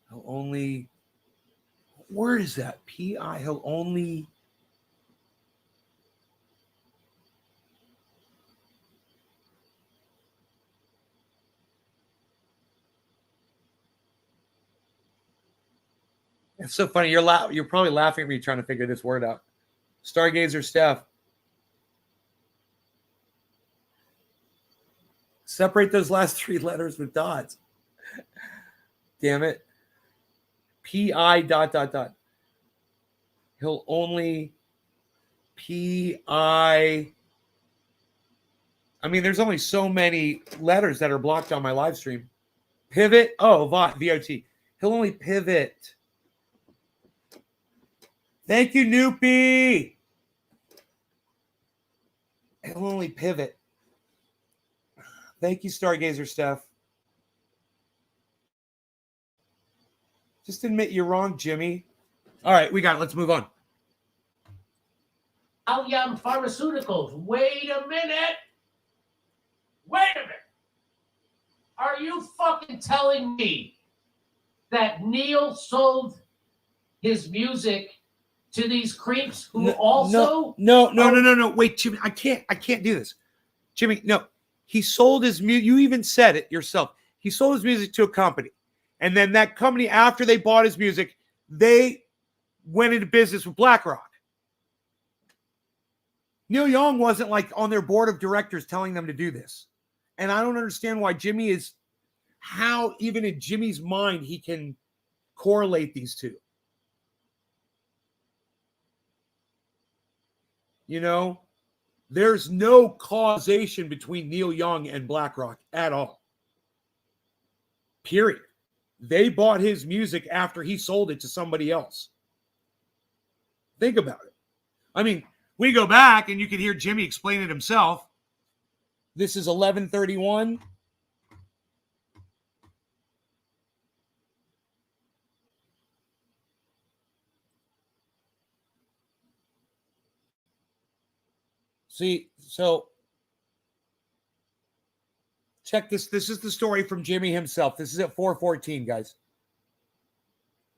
He'll only. What word is that? PI. He'll only. It's so funny. You're probably laughing at me trying to figure this word out. Stargazer Steph. Separate those last three letters with dots. Damn it. PI ... He'll only PI. I mean, there's only so many letters that are blocked on my live stream. Pivot. Oh, VOT. He'll only pivot. Thank you, Noopy. He'll only pivot. Thank you, Stargazer Steph. Just admit you're wrong, Jimmy. All right, we got it. Let's move on. Allium Pharmaceuticals. Wait a minute. Wait a minute. Are you fucking telling me that Neil sold his music to these creeps who No. Wait, Jimmy, I can't do this. Jimmy, no. He sold his music. You even said it yourself. He sold his music to a company. And then that company, after they bought his music, they went into business with BlackRock. Neil Young wasn't like on their board of directors telling them to do this. And I don't understand why Jimmy is, how even in Jimmy's mind he can correlate these two. You know, there's no causation between Neil Young and BlackRock at all. Period. They bought his music after he sold it to somebody else. Think about it. I mean, we go back and you can hear Jimmy explain it himself. This is 11:31. See, so check this. This is the story from Jimmy himself. This is at 4:14, guys.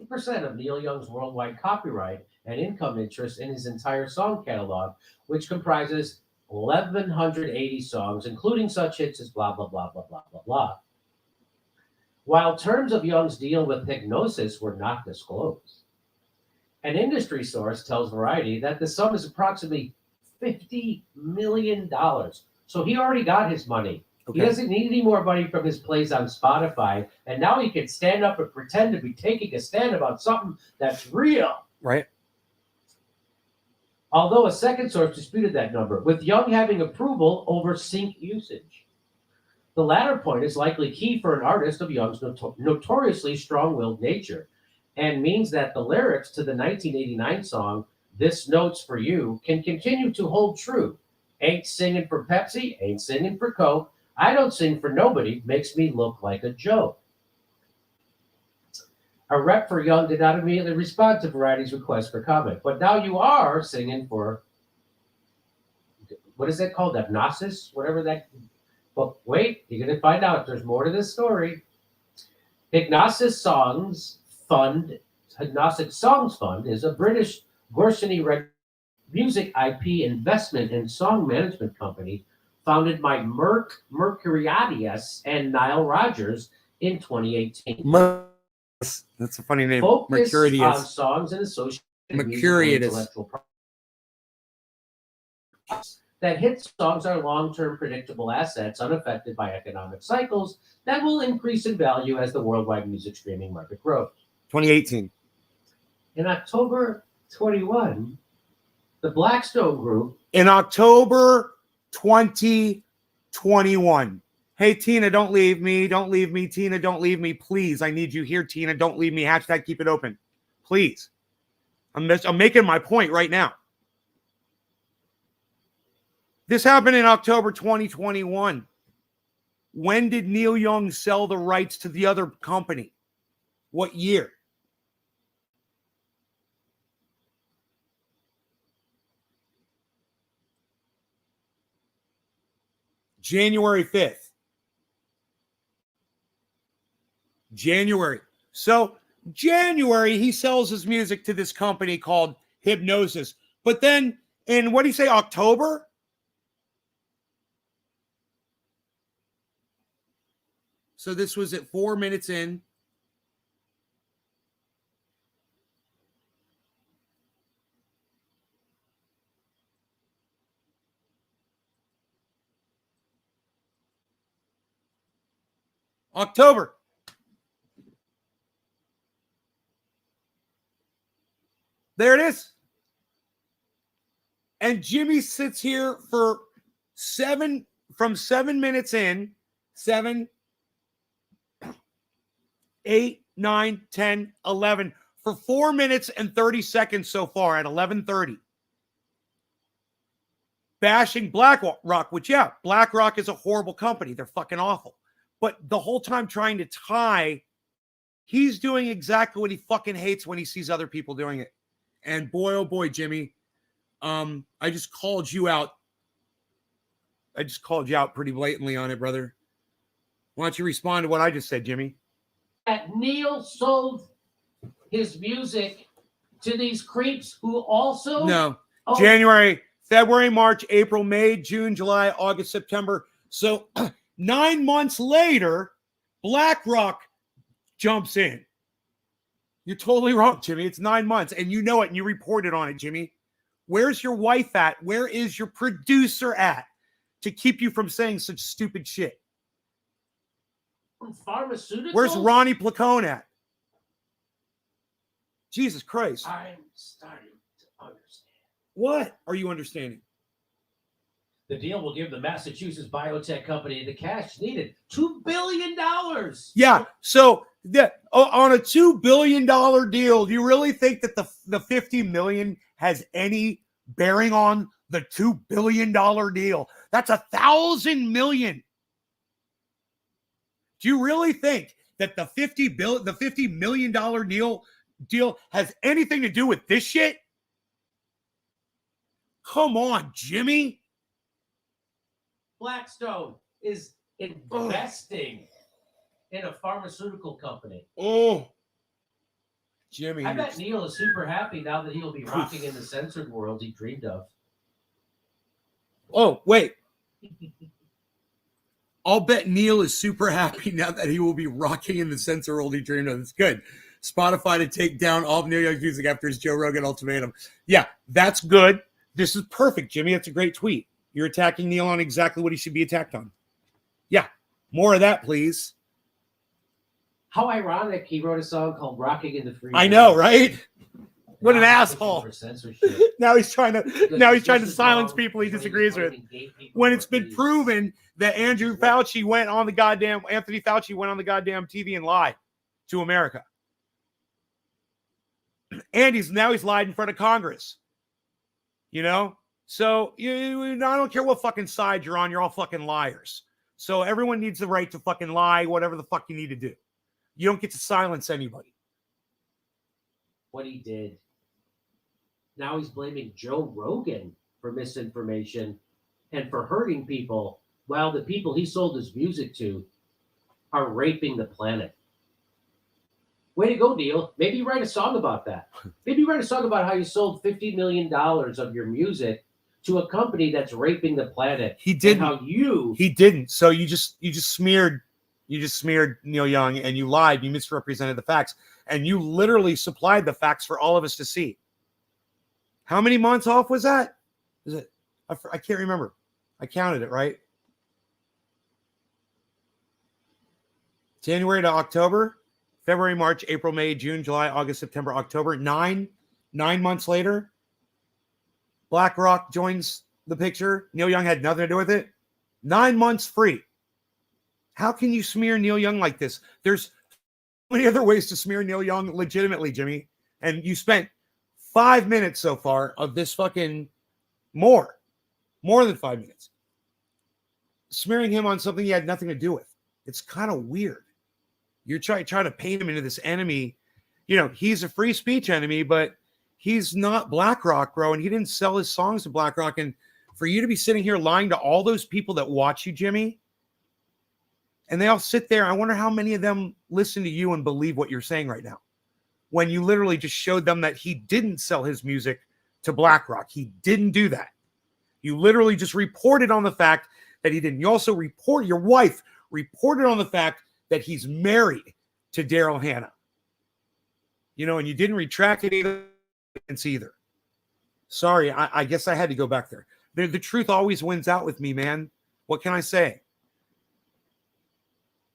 50% of Neil Young's worldwide copyright and income interest in his entire song catalog, which comprises 1,180 songs, including such hits as blah, blah, blah, blah, blah, blah, blah. While terms of Young's deal with Hipgnosis were not disclosed, an industry source tells Variety that the sum is approximately $50 million. So he already got his money. Okay. He doesn't need any more money from his plays on Spotify. And now he can stand up and pretend to be taking a stand about something that's real. Right. Although a second source disputed that number, with Young having approval over sync usage. The latter point is likely key for an artist of Young's notoriously strong-willed nature, and means that the lyrics to the 1989 song, This Note's For You, can continue to hold true. Ain't singing for Pepsi, ain't singing for Coke. I don't sing for nobody, makes me look like a joke. A rep for Young did not immediately respond to Variety's request for comment, but now you are singing for, what is that called? Hipgnosis? Whatever that. But wait, you're going to find out there's more to this story. Hipgnosis Songs Fund is a British Gorsony music IP investment and song management company founded by Mercuriadis and Nile Rodgers in 2018. That's a funny name. Focus Mercuriadis. on songs and associated Mercuriadis. intellectual property. That hit songs are long-term predictable assets unaffected by economic cycles that will increase in value as the worldwide music streaming market grows. 2018. In October 21, the Blackstone Group. In October 2021. Hey, Tina, don't leave me. Don't leave me. Tina, don't leave me. Please, I need you here, Tina. Don't leave me. Hashtag keep it open. Please. I'm making my point right now. This happened in October 2021. When did Neil Young sell the rights to the other company? What year? January 5th. January. So January, he sells his music to this company called Hypnosis. But then in, what do you say, October? So this was at 4 minutes in. October. There it is. And Jimmy sits here for from 7 minutes in, 7, 8, 9, 10, 11, for 4 minutes and 30 seconds so far at 11:30. Bashing BlackRock, which, yeah, BlackRock is a horrible company. They're fucking awful. But the whole time trying to tie, he's doing exactly what he fucking hates when he sees other people doing it. And boy, oh boy, Jimmy, I just called you out. I just called you out pretty blatantly on it, brother. Why don't you respond to what I just said, Jimmy? That Neil sold his music to these creeps who also... No. Oh, January, February, March, April, May, June, July, August, September. So 9 months later, BlackRock jumps in. You're totally wrong, Jimmy. It's 9 months, and you know it, and you reported on it, Jimmy. Where's your wife at? Where is your producer at to keep you from saying such stupid shit? Pharmaceuticals? Where's Ronnie Placone at? Jesus Christ. I'm starting to understand. What are you understanding? The deal will give the Massachusetts biotech company the cash needed. $2 billion. Yeah. So on a $2 billion deal, do you really think that the $50 million has any bearing on the $2 billion deal? That's $1,000 million. Do you really think that the $50 million deal has anything to do with this shit? Come on, Jimmy. Blackstone is investing in a pharmaceutical company. Oh, Jimmy. I bet Neil is super happy now that he'll be rocking in the censored world he dreamed of. Oh, wait. I'll bet Neil is super happy now that he will be rocking in the censored world he dreamed of. It's good. Spotify to take down all of Neil Young's music after his Joe Rogan ultimatum. Yeah, that's good. This is perfect, Jimmy. That's a great tweet. You're attacking Neil on exactly what he should be attacked on. Yeah, more of that, please. How ironic he wrote a song called Rocking in the Free I know, World. right? What an Now he's asshole. pushing for censorship. Now he's trying to This is silence wrong people he when disagrees with. targeting gay people When for it's been views. proven that Anthony Fauci went on the goddamn TV and lied to America. And he's lied in front of Congress. You know? So I don't care what fucking side you're on, you're all fucking liars. So everyone needs the right to fucking lie, whatever the fuck you need to do. You don't get to silence anybody. What he did. Now he's blaming Joe Rogan for misinformation and for hurting people, while the people he sold his music to are raping the planet. Way to go, Neil. Maybe write a song about that. Maybe write a song about how you sold $50 million of your music to a company that's raping the planet. He didn't. And how you... He didn't. So you just smeared Neil Young, and you lied. You misrepresented the facts, and you literally supplied the facts for all of us to see. How many months off was that? Is it? I can't remember. I counted it, right? January to October, February, March, April, May, June, July, August, September, October. 9 months later, BlackRock joins the picture. Neil Young had nothing to do with it. 9 months free. How can you smear Neil Young like this? There's so many other ways to smear Neil Young legitimately, Jimmy. And you spent 5 minutes so far of this fucking more than 5 minutes, smearing him on something he had nothing to do with. It's kind of weird. You're trying to paint him into this enemy. You know, he's a free speech enemy, but he's not BlackRock, bro. And he didn't sell his songs to BlackRock. And for you to be sitting here lying to all those people that watch you, Jimmy, and they all sit there, I wonder how many of them listen to you and believe what you're saying right now, when you literally just showed them that he didn't sell his music to BlackRock. He didn't do that. You literally just reported on the fact that he didn't. You also your wife reported on the fact that he's married to Daryl Hannah. You know, and you didn't retract it either. Sorry, I guess I had to go back there. The truth always wins out with me, man. What can I say?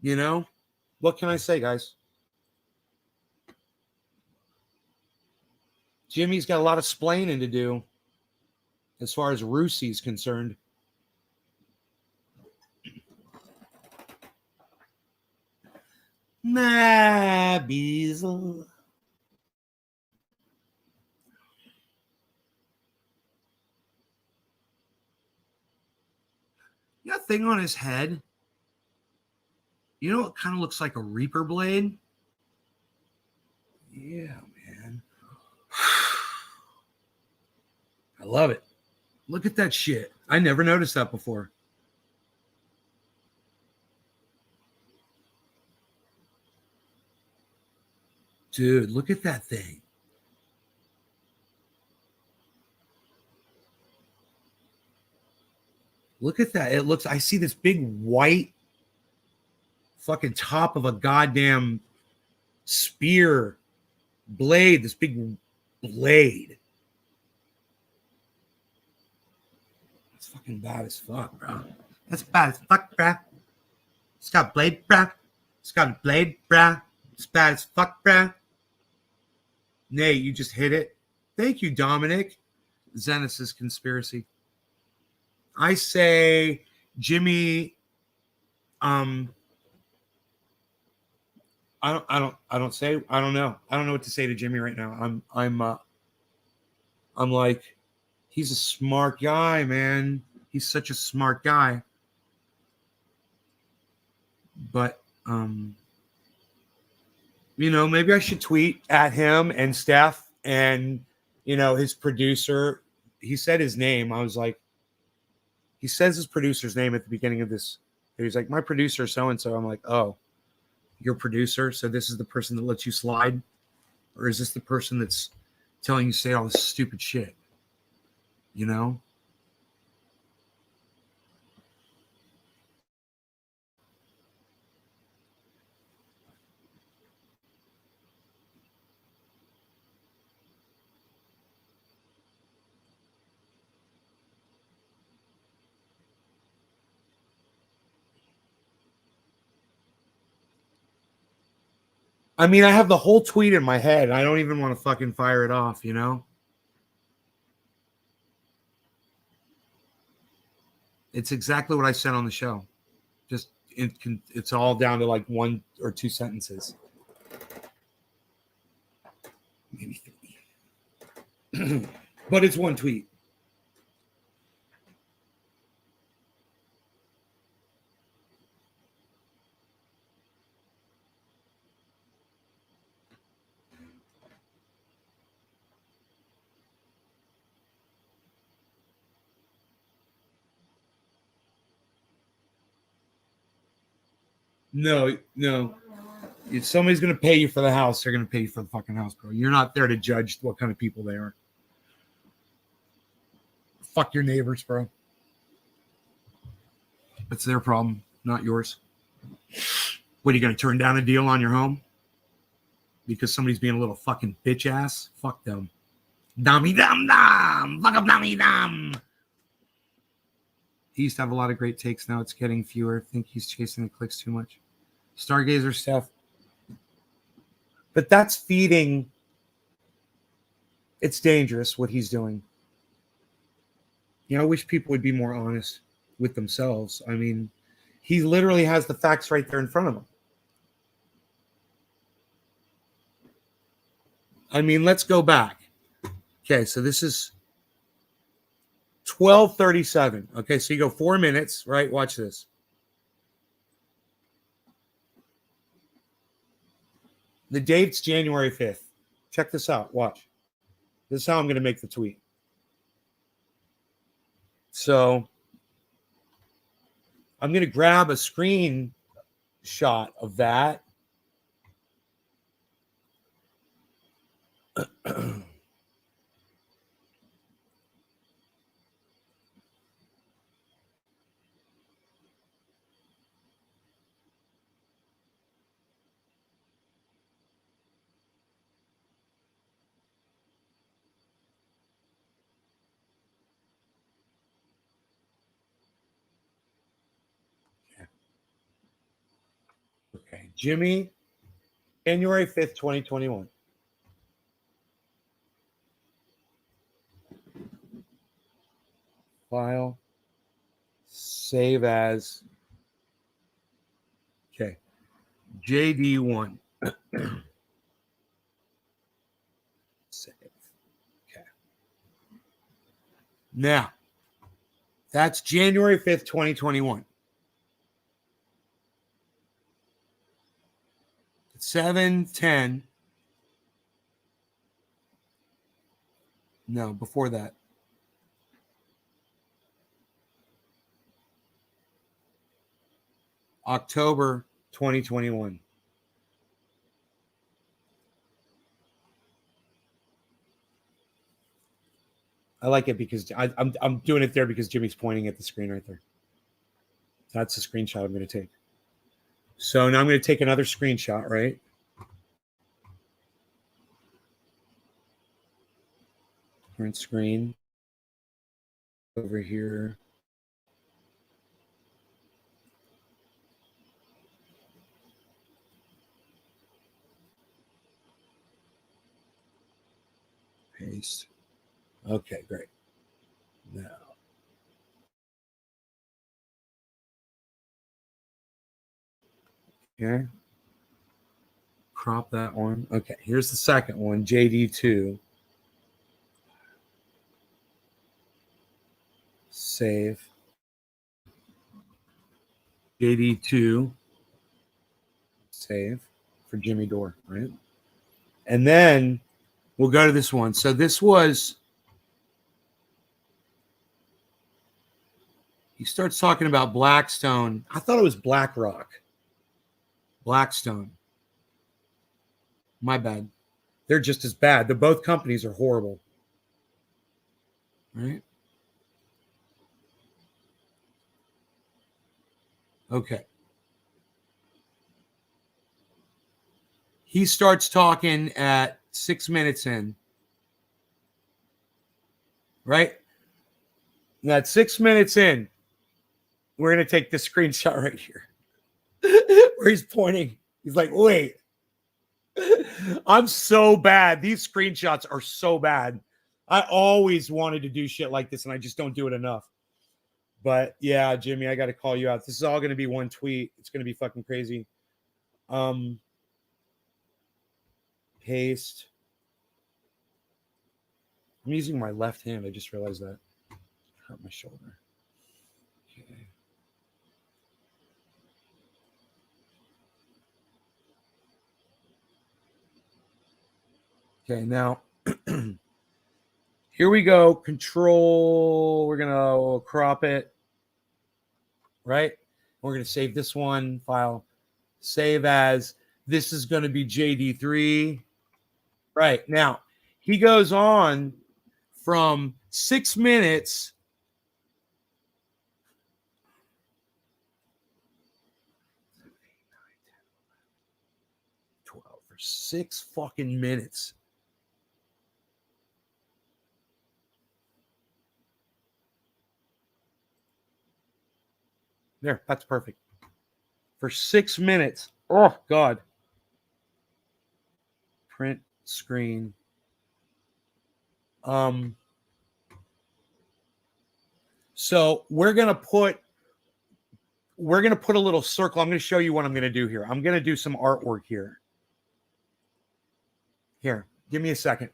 You know, what can I say, guys? Jimmy's got a lot of splaining to do as far as Rusi's concerned. My Beazle. You got a thing on his head. You know, it kind of looks like a Reaper blade. Yeah, man. I love it. Look at that shit. I never noticed that before. Dude, look at that thing. Look at that. It looks, I see this big white fucking top of a goddamn spear blade, this big blade. It's fucking bad as fuck, bro. That's bad as fuck, bro. It's got a blade, bro. It's got a blade, bro. It's bad as fuck, bro. Nate, you just hit it. Thank you, Dominic. Zenos's conspiracy. I say Jimmy. I don't know. I don't know what to say to Jimmy right now. I'm like, he's a smart guy, man. He's such a smart guy. But you know, maybe I should tweet at him and Steph and, you know, his producer. He said his name. I was like, he says his producer's name at the beginning of this. He's like, my producer, so-and-so. I'm like, oh, your producer? So this is the person that lets you slide? Or is this the person that's telling you to say all this stupid shit? You know? I mean, I have the whole tweet in my head. I don't even want to fucking fire it off, you know? It's exactly what I said on the show. Just it's all down to like 1 or 2 sentences. Maybe 3. But it's one tweet. No. If somebody's going to pay you for the house, they're going to pay you for the fucking house, bro. You're not there to judge what kind of people they are. Fuck your neighbors, bro. It's their problem, not yours. What, are you going to turn down a deal on your home? Because somebody's being a little fucking bitch ass? Fuck them. Dummy dum dum. Fuck up dummy dum. He used to have a lot of great takes. Now it's getting fewer. I think he's chasing the clicks too much. Stargazer stuff. But that's feeding. It's dangerous what he's doing. I wish people would be more honest with themselves. I mean, he literally has the facts right there in front of him. I mean, let's go back. Okay, so this is 12:37. Okay, so you go 4 minutes, right? Watch this. The date's January 5th. Check this out. Watch. This is how I'm going to make the tweet. So I'm going to grab a screen shot of that. Okay, Jimmy, January 5th, 2021. File, save as. Okay, JD1. Save. Okay. Now, that's January 5th, 2021. 7:10. No, before that. October 2021. I like it because I'm doing it there because Jimmy's pointing at the screen right there. That's the screenshot I'm going to take. So now I'm going to take another screenshot, right? Print screen. Over here. Paste. Okay, great. Now. Okay. Crop that one. Okay, here's the second one, JD2. Save. JD2. Save for Jimmy Dore, right? And then we'll go to this one. So this was, he starts talking about Blackstone. I thought it was BlackRock. Blackstone. My bad. They're just as bad. Both companies are horrible. Right? Okay. He starts talking at 6 minutes in. Right? And at 6 minutes in, we're going to take this screenshot right here where he's pointing. He's like, wait, I'm so bad. These screenshots are so bad. I always wanted to do shit like this, and I just don't do it enough. But yeah, Jimmy, I got to call you out. This is all going to be one tweet. It's going to be fucking crazy. Paste. I'm using my left hand. I just realized that. Hurt my shoulder. Okay. Okay, now here we go. Control. We're going to crop it. Right? We're going to save this one file. Save as. This is going to be JD3. Right. Now, he goes on from 6 minutes. For 6 fucking minutes. There, that's perfect. For 6 minutes. Oh, God. Print screen. So we're gonna put a little circle. I'm gonna show you what I'm gonna do here. I'm gonna do some artwork here. Here, give me a second.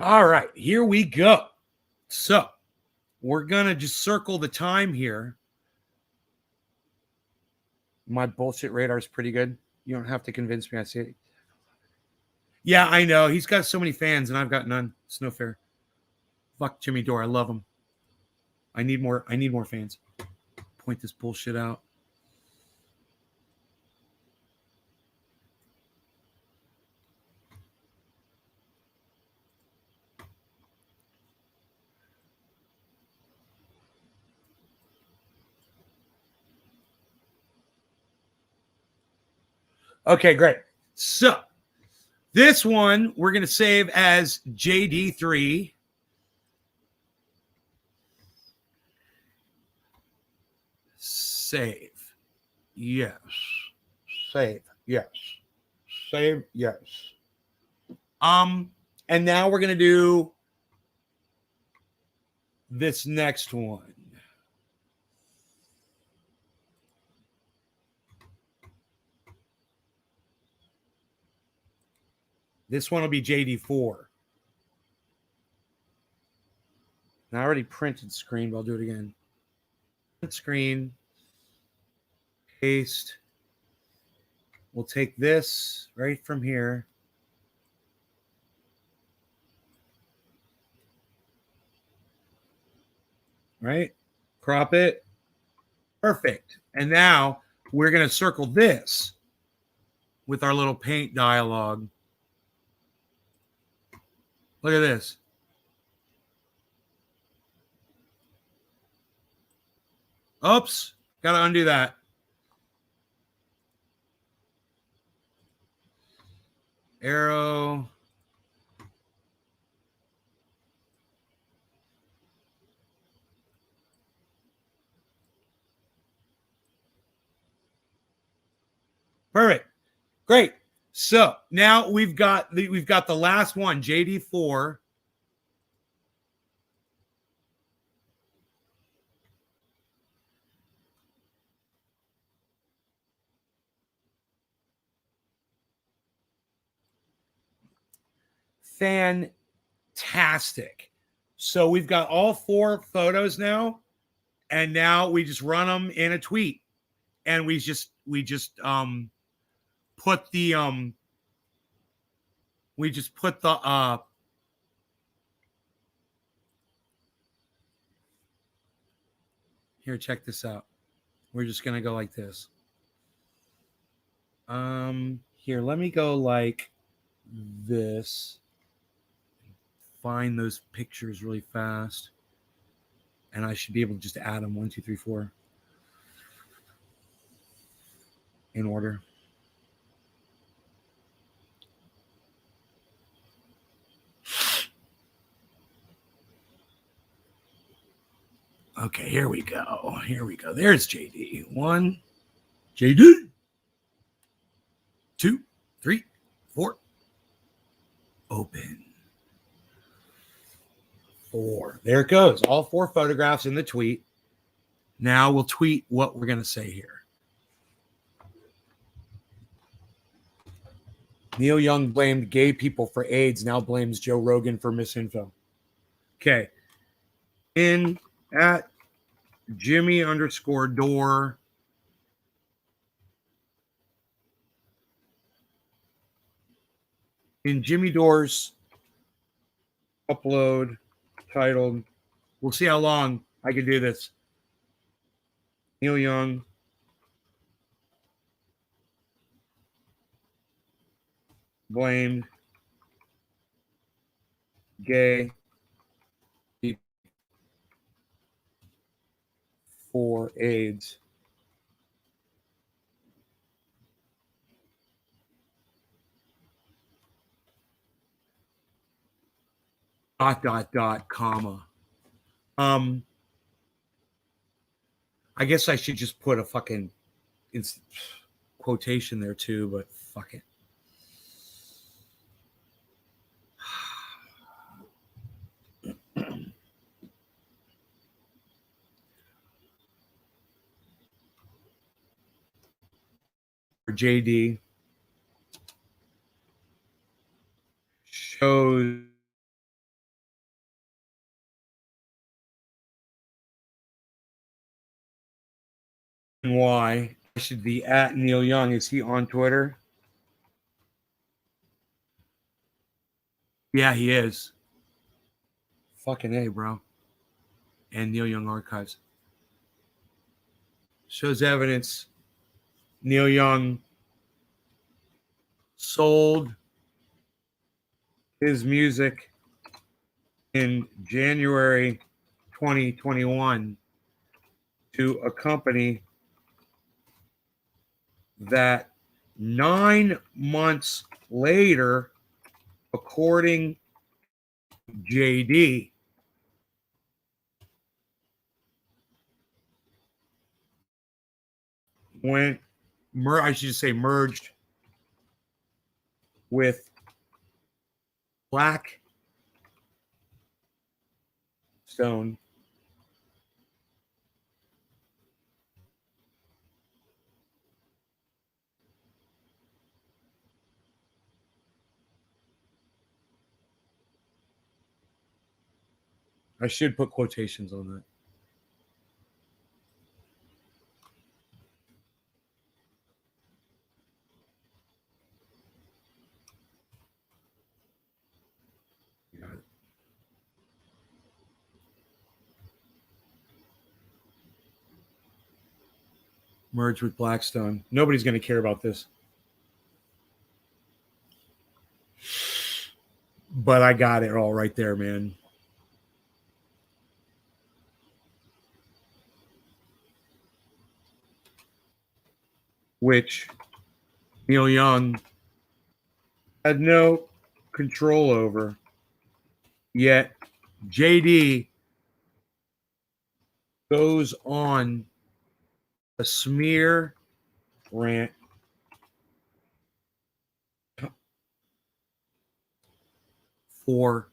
All right, here we go. So we're gonna just circle the time here. My bullshit radar is pretty good. You don't have to convince me. I see it. Yeah, I know. He's got so many fans, and I've got none. It's no fair. Fuck Jimmy Dore. I love him. I need more fans. Point this bullshit out. Okay, great. So this one we're going to save as JD3. Save. Yes. Save. Yes. Save. Yes. And now we're going to do this next one. This one will be JD4. Now I already printed screen, but I'll do it again. Print screen. Paste. We'll take this right from here. Right? Crop it. Perfect. And now we're going to circle this with our little paint dialogue. Look at this. Oops. Got to undo that. Arrow. Perfect. Great. So now we've got the last one, JD4. Fantastic. So we've got all 4 photos now, and now we just run them in a tweet, and we just put the here, check this out. We're just gonna go like this. Here, let me go like this. Find those pictures really fast, and I should be able to just add them 1, 2, 3, 4 in order. Okay, here we go. Here we go. There's JD. 1, JD. 2, 3, 4. Open. 4. There it goes. All 4 photographs in the tweet. Now we'll tweet what we're going to say here. Neil Young blamed gay people for AIDS, now blames Joe Rogan for misinfo. Okay. In at Jimmy_Dore. In Jimmy Dore's upload titled, we'll see how long I can do this. Neil Young blamed gay people for AIDS. Comma. I guess I should just put a fucking quotation there too, but fuck it. For JD shows why I should be at Neil Young. Is he on Twitter? Yeah, he is. Fucking A, bro. And Neil Young Archives. Shows evidence Neil Young sold his music in January 2021 to a company that 9 months later, according to JD, merged with Blackstone. I should put quotations on that. Got it. Merge with Blackstone. Nobody's going to care about this. But I got it all right there, man. Which Neil Young had no control over. Yet JD goes on a smear rant for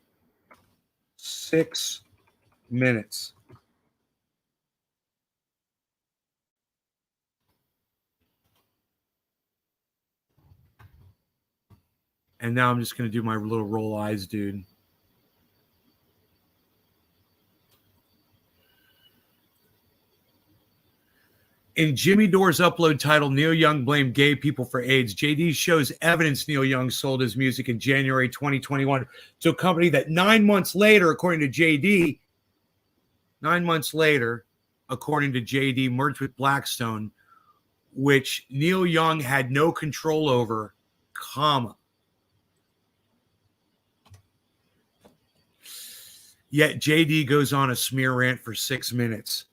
6 minutes. And now I'm just going to do my little roll eyes, dude. In Jimmy Dore's upload titled Neil Young Blamed Gay People for AIDS, JD shows evidence Neil Young sold his music in January 2021 to a company that 9 months later, according to JD, 9 months later, according to JD, merged with Blackstone, which Neil Young had no control over, comma. Yet JD goes on a smear rant for 6 minutes.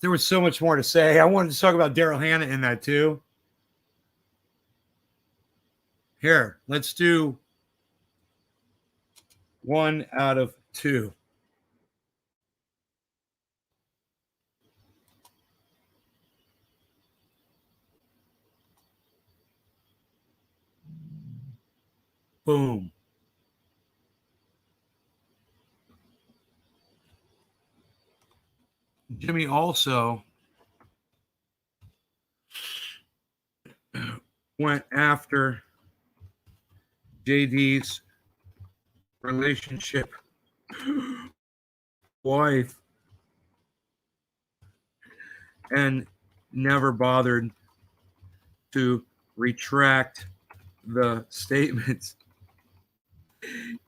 There was so much more to say. I wanted to talk about Daryl Hannah in that too. Here, let's do 1 out of 2. Boom. Jimmy also went after JD's relationship wife and never bothered to retract the statements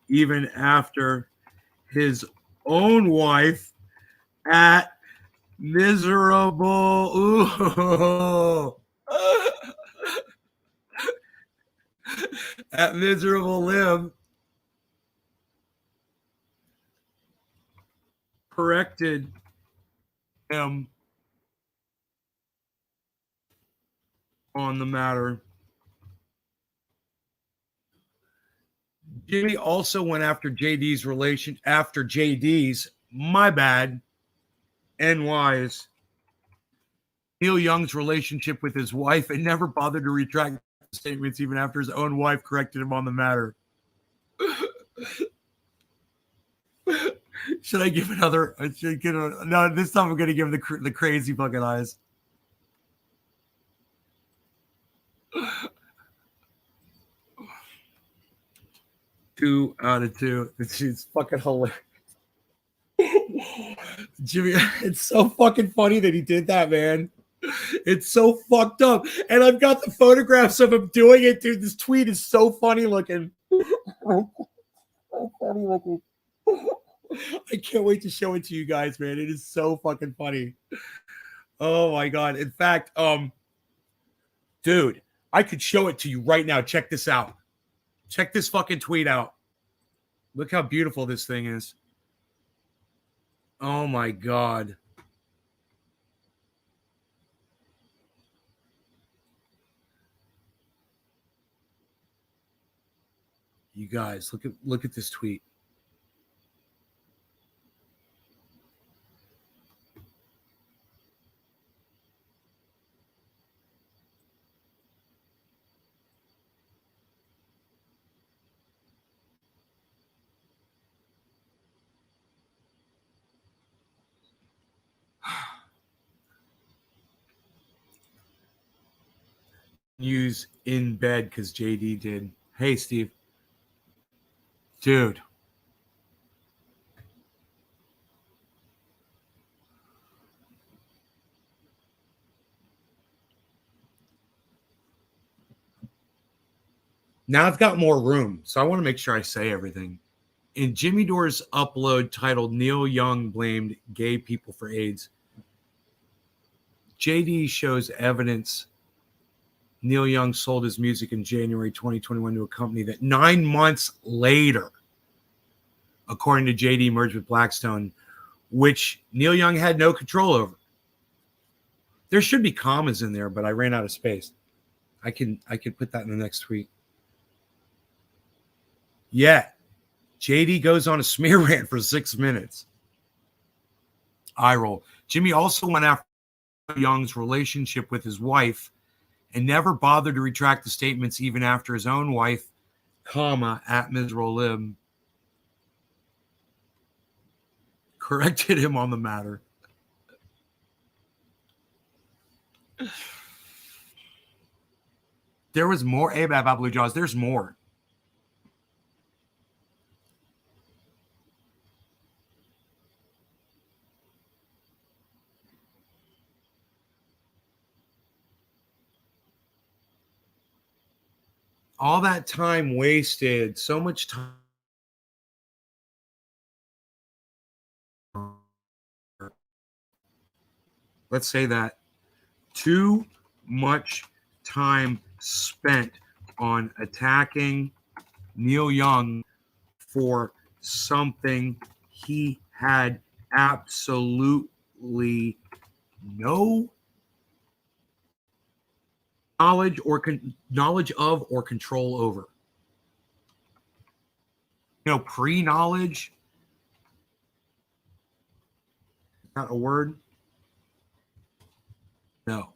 even after his own wife at Miserable at Miserable Live corrected him on the matter. Jimmy also went after JD's my bad, NY's Neil Young's relationship with his wife and never bothered to retract statements even after his own wife corrected him on the matter. Should I give another? No, this time I'm going to give the crazy fucking eyes. Two out of two. It's fucking hilarious. Jimmy, it's so fucking funny that he did that, man. It's so fucked up. And I've got the photographs of him doing it, dude. This tweet is so funny looking. So funny looking. I can't wait to show it to you guys, man. It is so fucking funny. Oh my god. In fact, dude, I could show it to you right now. Check this out. Check this fucking tweet out. Look how beautiful this thing is. Oh my god. You guys, look at this tweet. Use in bed because JD did. Hey, Steve. Dude. Now I've got more room, so I want to make sure I say everything. In Jimmy Dore's upload titled Neil Young Blamed Gay People for AIDS, JD shows evidence Neil Young sold his music in January 2021 to a company that 9 months later, according to JD, merged with Blackstone, which Neil Young had no control over. There should be commas in there, but I ran out of space. I can put that in the next tweet. Yeah. JD goes on a smear rant for 6 minutes. Eye roll. Jimmy also went after Young's relationship with his wife and never bothered to retract the statements even after his own wife, at Miserable Lib, corrected him on the matter. There was more. About Blue Jaws, there's more. All that time wasted, so much time. Let's say that. Too much time spent on attacking Neil Young for something he had absolutely no knowledge of or control over. Pre-knowledge. Not a word. No.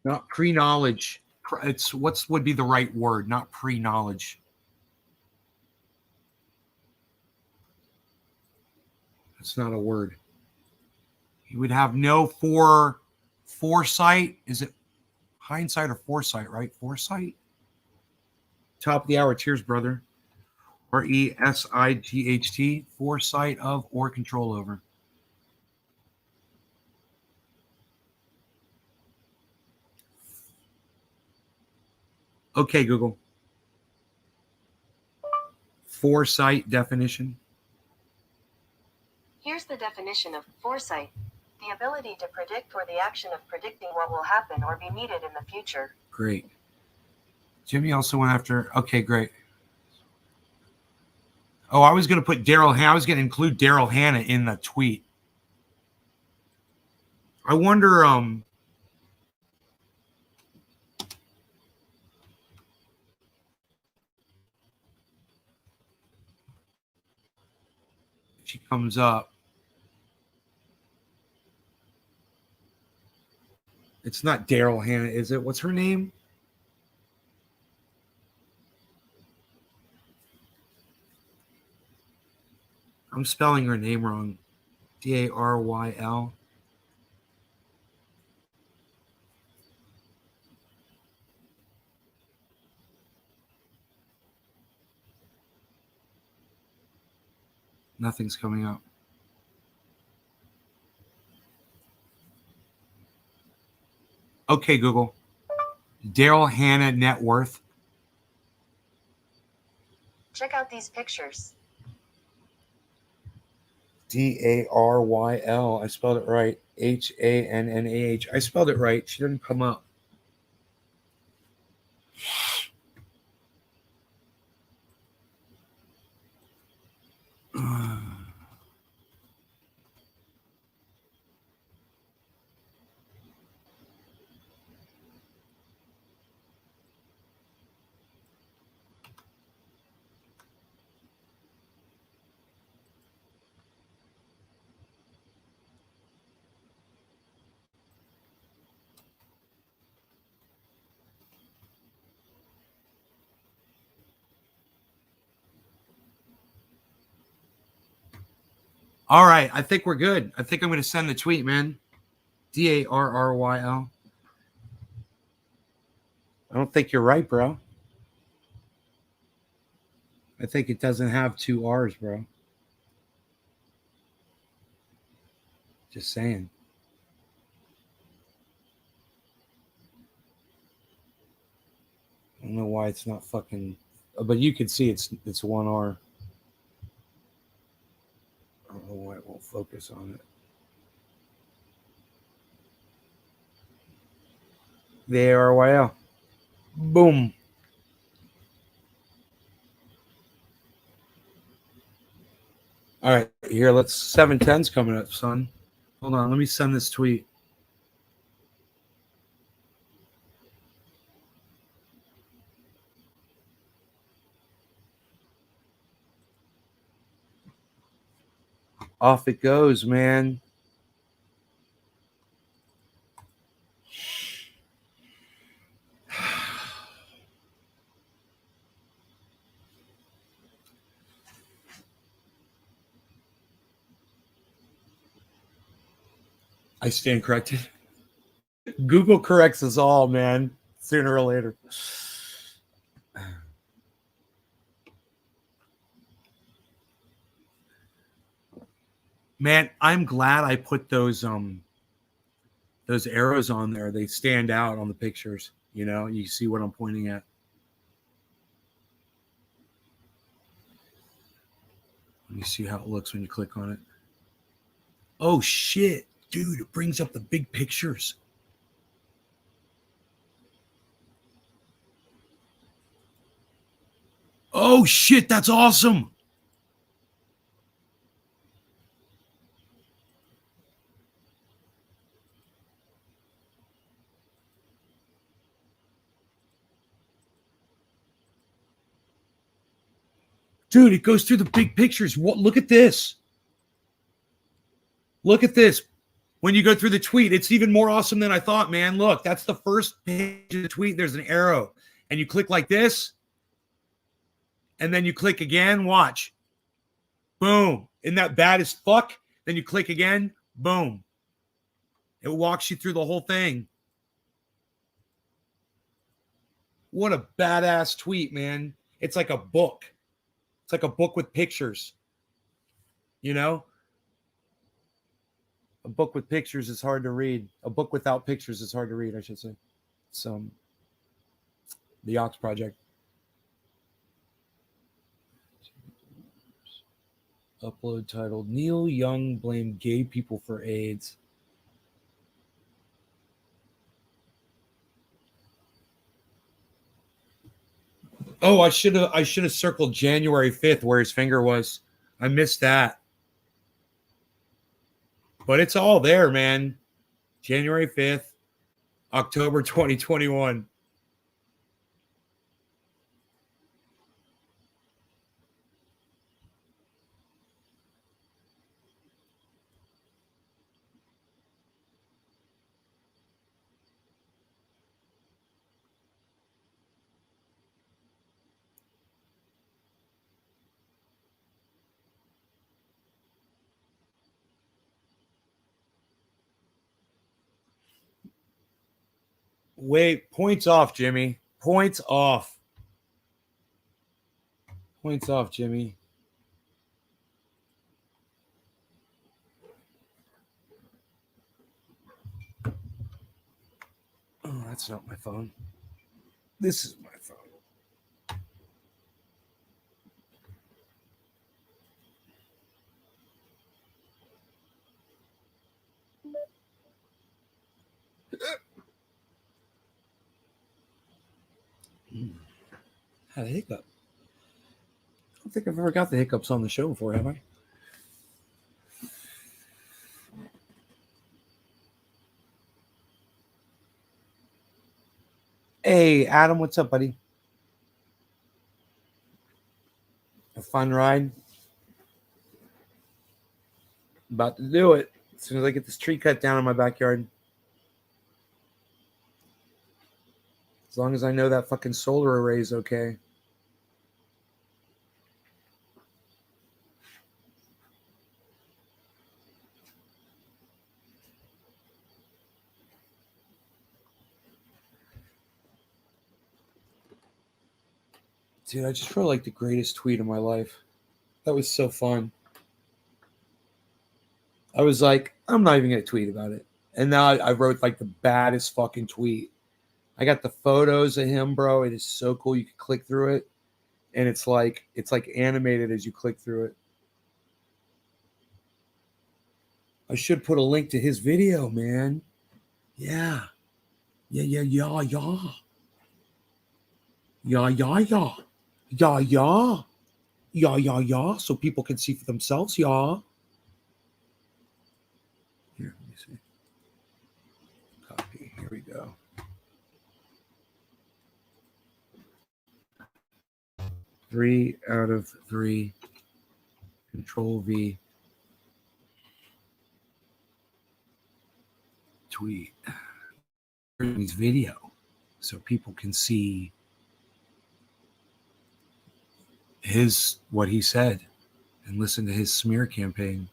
Not pre-knowledge. It's what would be the right word, not pre-knowledge. That's not a word. You would have no foresight. Is it hindsight or foresight, right? Foresight? Top of the hour. Cheers, brother. RESIGHT. Foresight of or control over. Okay, Google. Foresight definition. Here's the definition of foresight: the ability to predict or the action of predicting what will happen or be needed in the future. Great. Jimmy also went after. Okay, great. Oh, I was going to put Daryl. I was going to include Daryl Hannah in the tweet. I wonder. She comes up. It's not Daryl Hannah, is it? What's her name? I'm spelling her name wrong. Daryl. Nothing's coming up. Okay, Google. Daryl Hannah net worth. Check out these pictures. Daryl. I spelled it right. Hannah. I spelled it right. She didn't come up. All right, I think we're good. I think I'm going to send the tweet, man. Darryl. I don't think you're right, bro. I think it doesn't have 2 R's, bro. Just saying. I don't know why it's not fucking But you can see it's one R. I don't know why it won't focus on it. The ARYL. Boom. All right, here, let's 710's coming up, son. Hold on, let me send this tweet. Off it goes, man. I stand corrected. Google corrects us all, man, sooner or later. Man, I'm glad I put those arrows on there. They stand out on the pictures. You know, you see what I'm pointing at. Let me see how it looks when you click on it. Oh shit, dude, it brings up the big pictures. Oh shit, that's awesome. Dude, it goes through the big pictures. What? Look at this. Look at this. When you go through the tweet, it's even more awesome than I thought, man. Look, that's the first page of the tweet. There's an arrow. And you click like this. And then you click again. Watch. Boom. Isn't that bad as fuck? Then you click again. Boom. It walks you through the whole thing. What a badass tweet, man. It's like a book. It's like a book with pictures. You know? A book with pictures is hard to read. A book without pictures is hard to read, I should say. It's the Ox Project. Upload titled Neil Young blamed gay people for AIDS. Oh, I should have circled January 5th where his finger was. I missed that. But it's all there, man. January 5th, October 2021. Wait, points off, Jimmy. Points off. Points off, Jimmy. Oh, that's not my phone. This is my phone. Had a hiccup. I don't think I've ever got the hiccups on the show before, have I? Hey, Adam, what's up, buddy? A fun ride. About to do it as soon as I get this tree cut down in my backyard. As long as I know that fucking solar array is okay. Dude, I just wrote like the greatest tweet of my life. That was so fun. I was like, I'm not even going to tweet about it. And now I wrote like the baddest fucking tweet. I got the photos of him, bro. It is so cool. You can click through it. and it's like animated as you click through it. I should put a link to his video, man. Yeah. Yeah. Yeah. So people can see for themselves, yeah. Here, let me see. Copy. Here we go. Three out of three. Control V. Tweet. His video, so people can see what he said and listen to his smear campaign.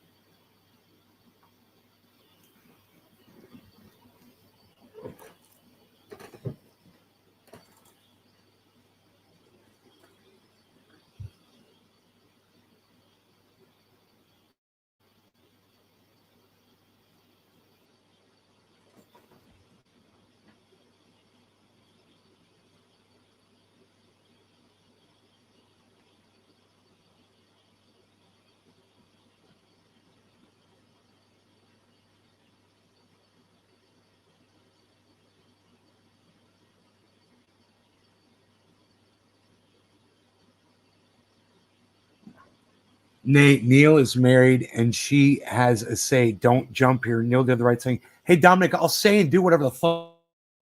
Neil is married and she has a say. Don't jump here. Neil did the right thing. Hey, Dominic, I'll say and do whatever the fuck.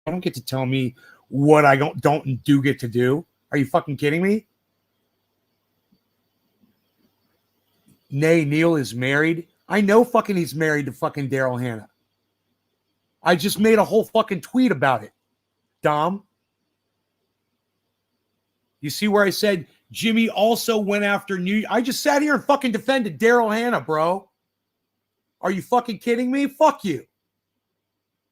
I don't get to tell me what I don't and do get to do. Are you fucking kidding me? Neil is married. I know fucking he's married to fucking Daryl Hannah. I just made a whole fucking tweet about it. Dom. You see where I said Jimmy also went after I just sat here and fucking defended Daryl Hannah, bro. Are you fucking kidding me? Fuck you.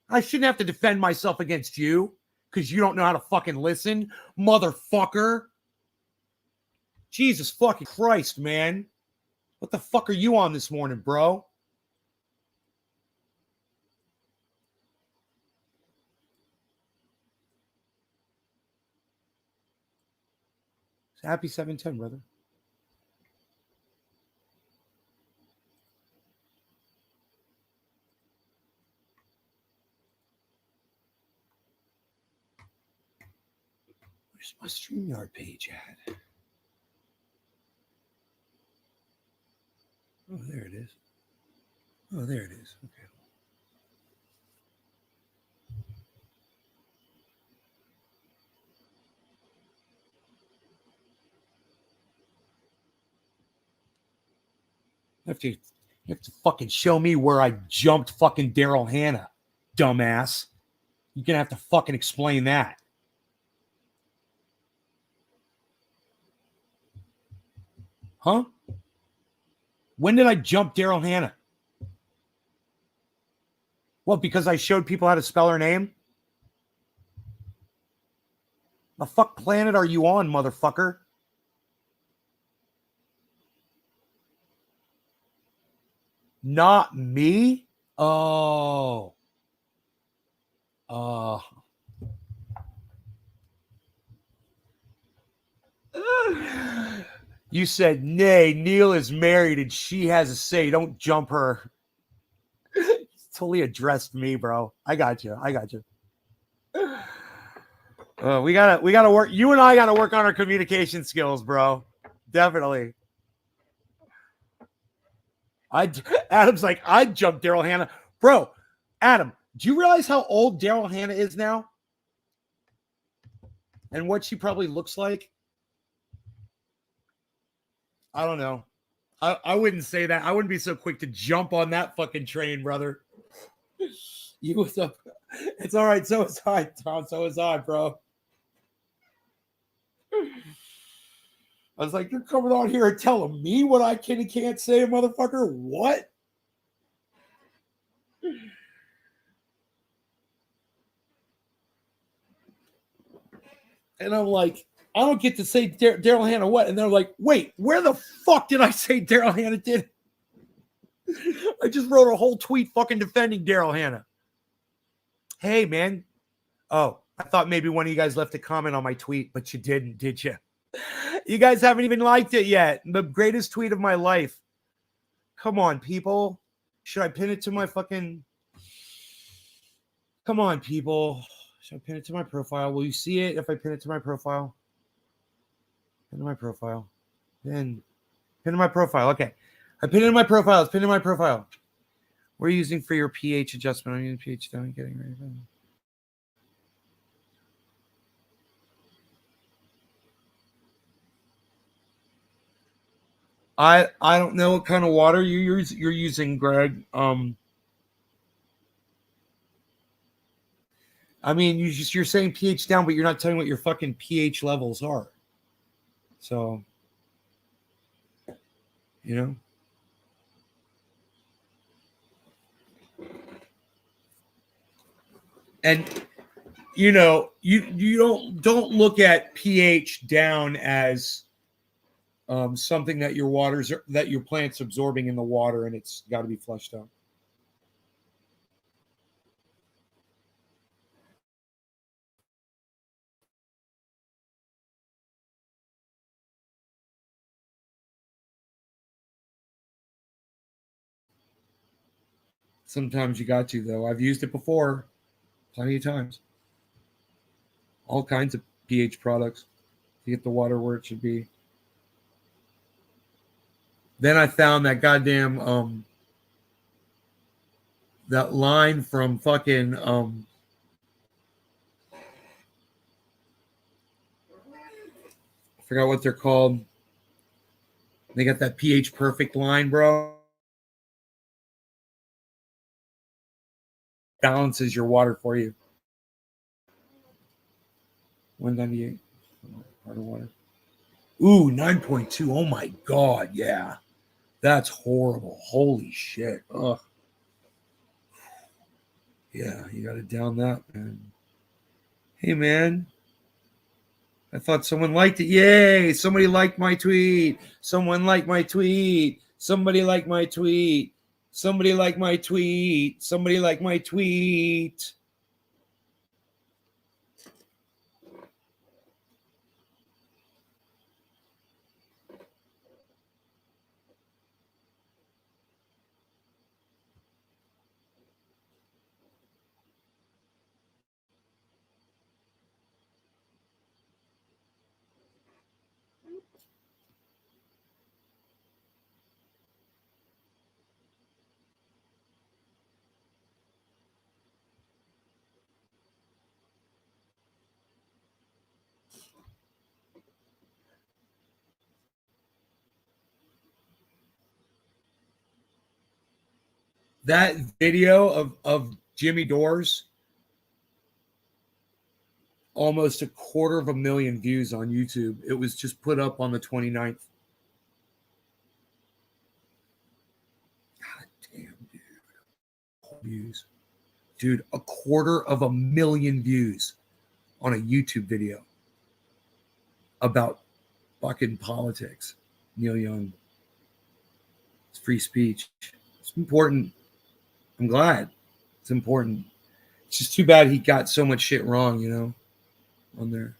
I shouldn't have to defend myself against you because you don't know how to fucking listen, motherfucker. Jesus fucking Christ, man. What the fuck are you on this morning, bro? Happy 710, brother. Where's my StreamYard page at? Oh, there it is. Oh, there it is. Okay. You have to fucking show me where I jumped fucking Daryl Hannah, dumbass. You're going to have to fucking explain that. Huh? When did I jump Daryl Hannah? What, because I showed people how to spell her name? The fuck planet are you on, motherfucker? Not me? Oh. You said, nay, Neil is married and she has a say. Don't jump her. Totally addressed me, bro. I got you. We gotta work. You and I gotta work on our communication skills, bro. Definitely. Adam's like, I'd jump Daryl Hannah. Bro, Adam, do you realize how old Daryl Hannah is now? And what she probably looks like? I don't know. I wouldn't say that. I wouldn't be so quick to jump on that fucking train, brother. You was up. It's all right. So is I, Tom. So is I, bro. I was like, you're coming on here and telling me what I can and can't say, motherfucker? What? And I'm like, I don't get to say Daryl Hannah what? And they're like, wait, where the fuck did I say Daryl Hannah did? I just wrote a whole tweet fucking defending Daryl Hannah. Hey, man. Oh, I thought maybe one of you guys left a comment on my tweet, but you didn't, did you? You guys haven't even liked it yet. The greatest tweet of my life. Come on, people. Should I pin it to my fucking... Come on, people. Should I pin it to my profile? Will you see it if I pin it to my profile? Pin to my profile. Pin to my profile. Okay. I pinned it to my profile. It's pinned to my profile. We're using for your pH adjustment. I'm using pH down. Getting ready for I don't know what kind of water you're using, Greg. I mean, you're saying pH down, but you're not telling what your fucking pH levels are. So, you know. And you know, you don't look at pH down as something that your plant's absorbing in the water and it's got to be flushed out. Sometimes you got to, though. I've used it before, plenty of times. All kinds of pH products to get the water where it should be. Then I found that goddamn that line from fucking I forgot what they're called. They got that pH perfect line, bro. Balances your water for you. 198 part of water. Ooh, 9.2. Oh my god, yeah. That's horrible. Holy shit. Ugh. Yeah, you gotta down that, man. Hey man. I thought someone liked it. Yay! Somebody liked my tweet. Someone liked my tweet. Somebody liked my tweet. Somebody liked my tweet. Somebody liked my tweet. That video of Jimmy Dores, almost 250,000 views on YouTube. It was just put up on the 29th. God damn, dude. Views. Dude, 250,000 views on a YouTube video about fucking politics. Neil Young. It's free speech. It's important. I'm glad. It's important. It's just too bad he got so much shit wrong, you know, on there.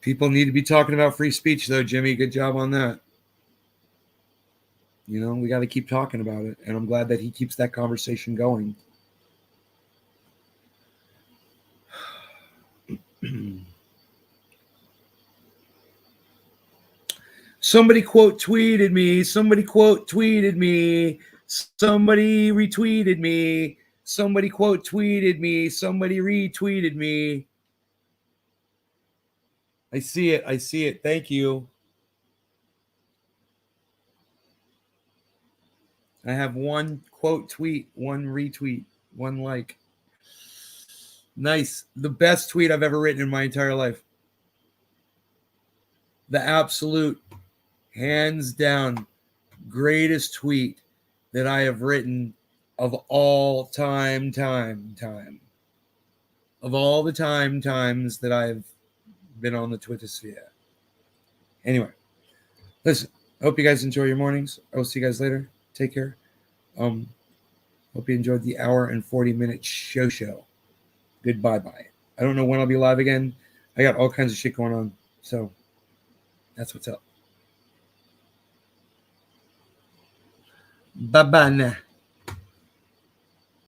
People need to be talking about free speech, though, Jimmy. Good job on that. You know, we got to keep talking about it. And I'm glad that he keeps that conversation going. Somebody quote tweeted me. Somebody quote tweeted me. Somebody retweeted me. Somebody quote tweeted me. Somebody retweeted me. I see it. I see it. Thank you. I have one quote tweet, one retweet, one like. Nice. The best tweet I've ever written in my entire life. The absolute, hands down, greatest tweet that I have written of all time. Of all the times that I've been on the Twitter sphere. Anyway, listen, I hope you guys enjoy your mornings. I will see you guys later. Take care. Hope you enjoyed the hour and 40-minute show. Goodbye. I don't know when I'll be live again. I got all kinds of shit going on. So that's what's up. Bye-bye now.